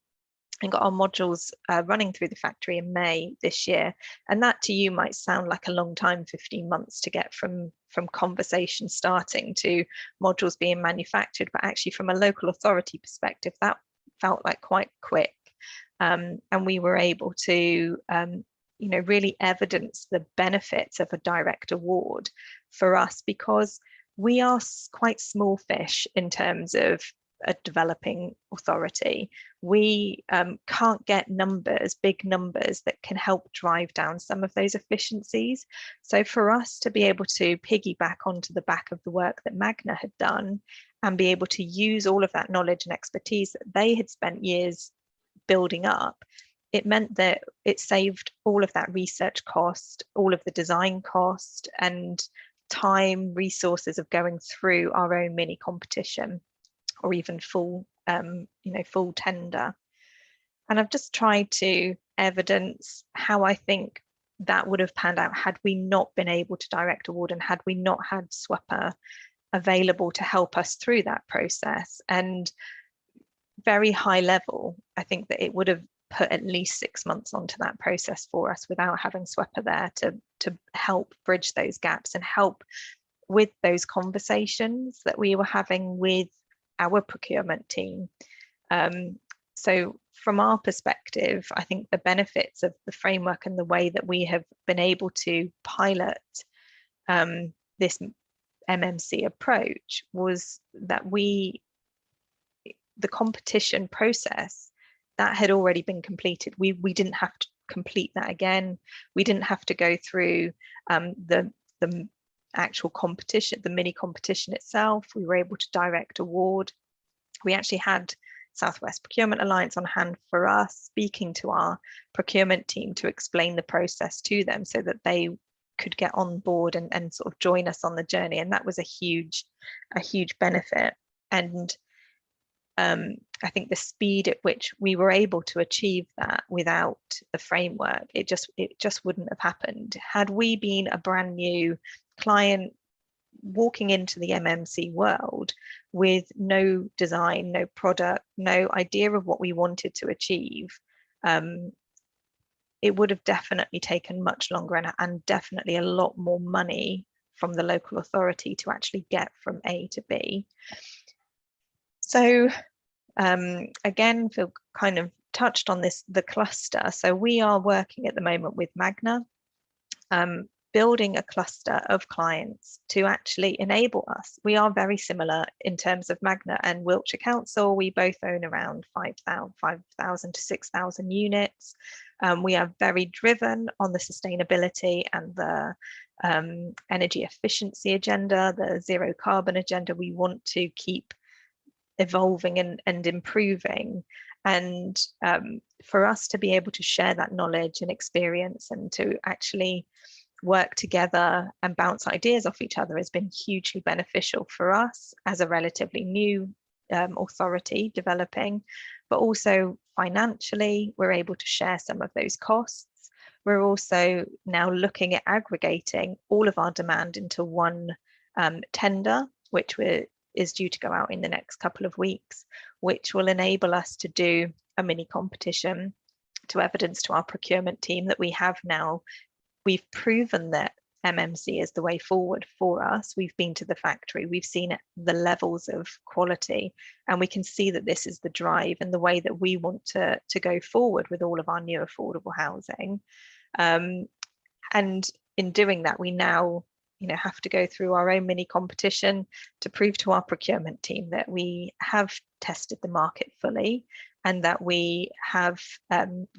and got our modules running through the factory in May this year. And that to you might sound like a long time, 15 months to get from conversation starting to modules being manufactured, but actually from a local authority perspective, that felt like quite quick. And we were able to really evidence the benefits of a direct award for us, because we are quite small fish in terms of a developing authority. We can't get numbers, big numbers that can help drive down some of those efficiencies. So for us to be able to piggyback onto the back of the work that Magna had done and be able to use all of that knowledge and expertise that they had spent years building up, it meant that it saved all of that research cost, all of the design cost, and time, resources of going through our own mini competition or even full, full tender. And I've just tried to evidence how I think that would have panned out had we not been able to direct award and had we not had Swepper available to help us through that process. And very high level, I think that it would have put at least 6 months onto that process for us without having Swepper there to help bridge those gaps and help with those conversations that we were having with our procurement team. So from our perspective, I think the benefits of the framework and the way that we have been able to pilot this MMC approach was that the competition process that had already been completed. We didn't have to complete that again. We didn't have to go through the actual competition, the mini competition itself. We were able to direct award. We actually had Southwest Procurement Alliance on hand for us, speaking to our procurement team to explain the process to them so that they could get on board and sort of join us on the journey. And that was a huge benefit. And I think the speed at which we were able to achieve that without the framework, it just wouldn't have happened. Had we been a brand new client walking into the MMC world with no design, no product, no idea of what we wanted to achieve, it would have definitely taken much longer and definitely a lot more money from the local authority to actually get from A to B. So again, Phil kind of touched on this, the cluster. So we are working at the moment with Magna, building a cluster of clients to actually enable us. We are very similar in terms of Magna and Wiltshire Council. We both own around 5,000 to 6,000 units. We are very driven on the sustainability and the energy efficiency agenda, the zero carbon agenda. We want to keep evolving and improving. And for us to be able to share that knowledge and experience and to actually work together and bounce ideas off each other has been hugely beneficial for us as a relatively new authority developing, but also financially, we're able to share some of those costs. We're also now looking at aggregating all of our demand into one tender, which is due to go out in the next couple of weeks, which will enable us to do a mini competition to evidence to our procurement team that we have now. We've proven that MMC is the way forward for us. We've been to the factory, we've seen the levels of quality, and we can see that this is the drive and the way that we want to go forward with all of our new affordable housing. And in doing that, we now have to go through our own mini competition to prove to our procurement team that we have tested the market fully and that we have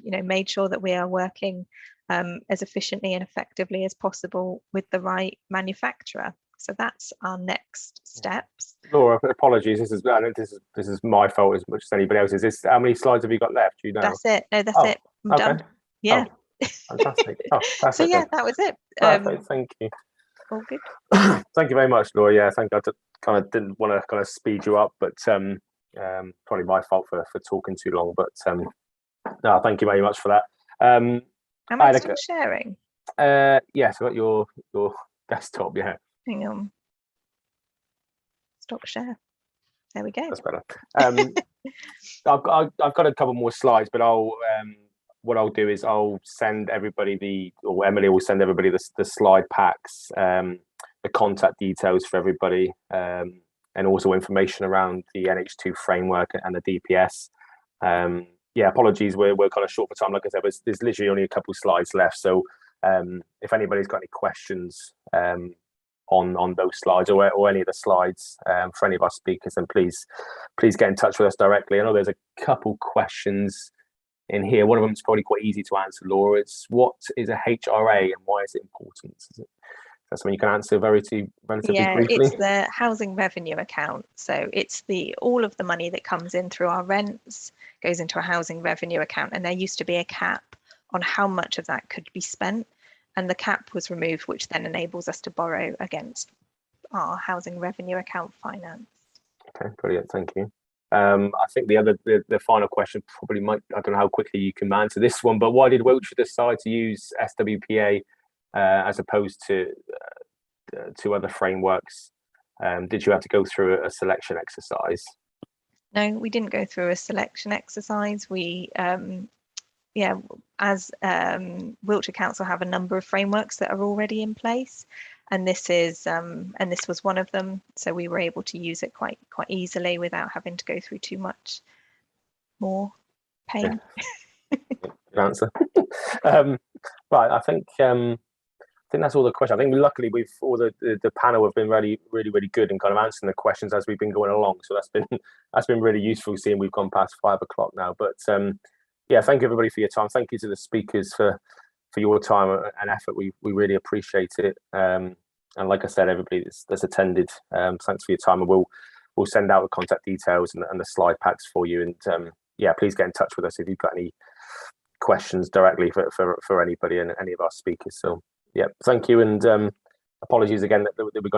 made sure that we are working as efficiently and effectively as possible with the right manufacturer. So that's our next steps. Laura, apologies. This is my fault as much as anybody else's. How many slides have you got left? Do you know? That's it. No, that's it. I'm done. Yeah. Oh, fantastic. Oh, that's so it yeah, then. that was it. Perfect. Thank you. All good. Thank you very much, Laura. Yeah, I kind of didn't want to kind of speed you up, but probably my fault for talking too long. But no, thank you very much for that. Am I still sharing? Yes, I got your desktop. Yeah. Hang on. Stop share. There we go. That's better. I've got a couple more slides, but what I'll do is I'll send everybody or Emily will send everybody the slide packs, the contact details for everybody, and also information around the NH2 framework and the DPS. Yeah, apologies, we're kind of short for time. Like I said, there's literally only a couple of slides left. So if anybody's got any questions, on those slides or any of the slides for any of our speakers, then please get in touch with us directly. I know there's a couple questions in here. One of them is probably quite easy to answer, Laura. It's, what is a HRA and why is it important? Is that something you can answer relatively briefly? It's the housing revenue account. So it's all of the money that comes in through our rents goes into a housing revenue account, and there used to be a cap on how much of that could be spent, and the cap was removed, which then enables us to borrow against our housing revenue account finance. Okay, brilliant, thank you. I think the final question probably might, I don't know how quickly you can answer this one, but why did Wiltshire decide to use SWPA as opposed to other frameworks? Did you have to go through a selection exercise? No, we didn't go through a selection exercise. We, as Wiltshire Council have a number of frameworks that are already in place, and this was one of them. So we were able to use it quite easily without having to go through too much more pain. Yeah. Good answer. Right, I think that's all the questions. I think luckily all the panel have been really good in kind of answering the questions as we've been going along. So that's been really useful, seeing we've gone past 5 o'clock now. But yeah, thank you everybody for your time. Thank you to the speakers for your time and effort. We really appreciate it. And like I said, everybody that's attended, thanks for your time. And we'll send out the contact details and the slide packs for you. And yeah, please get in touch with us if you've got any questions directly for anybody and any of our speakers. So yeah, thank you, and apologies again that we're going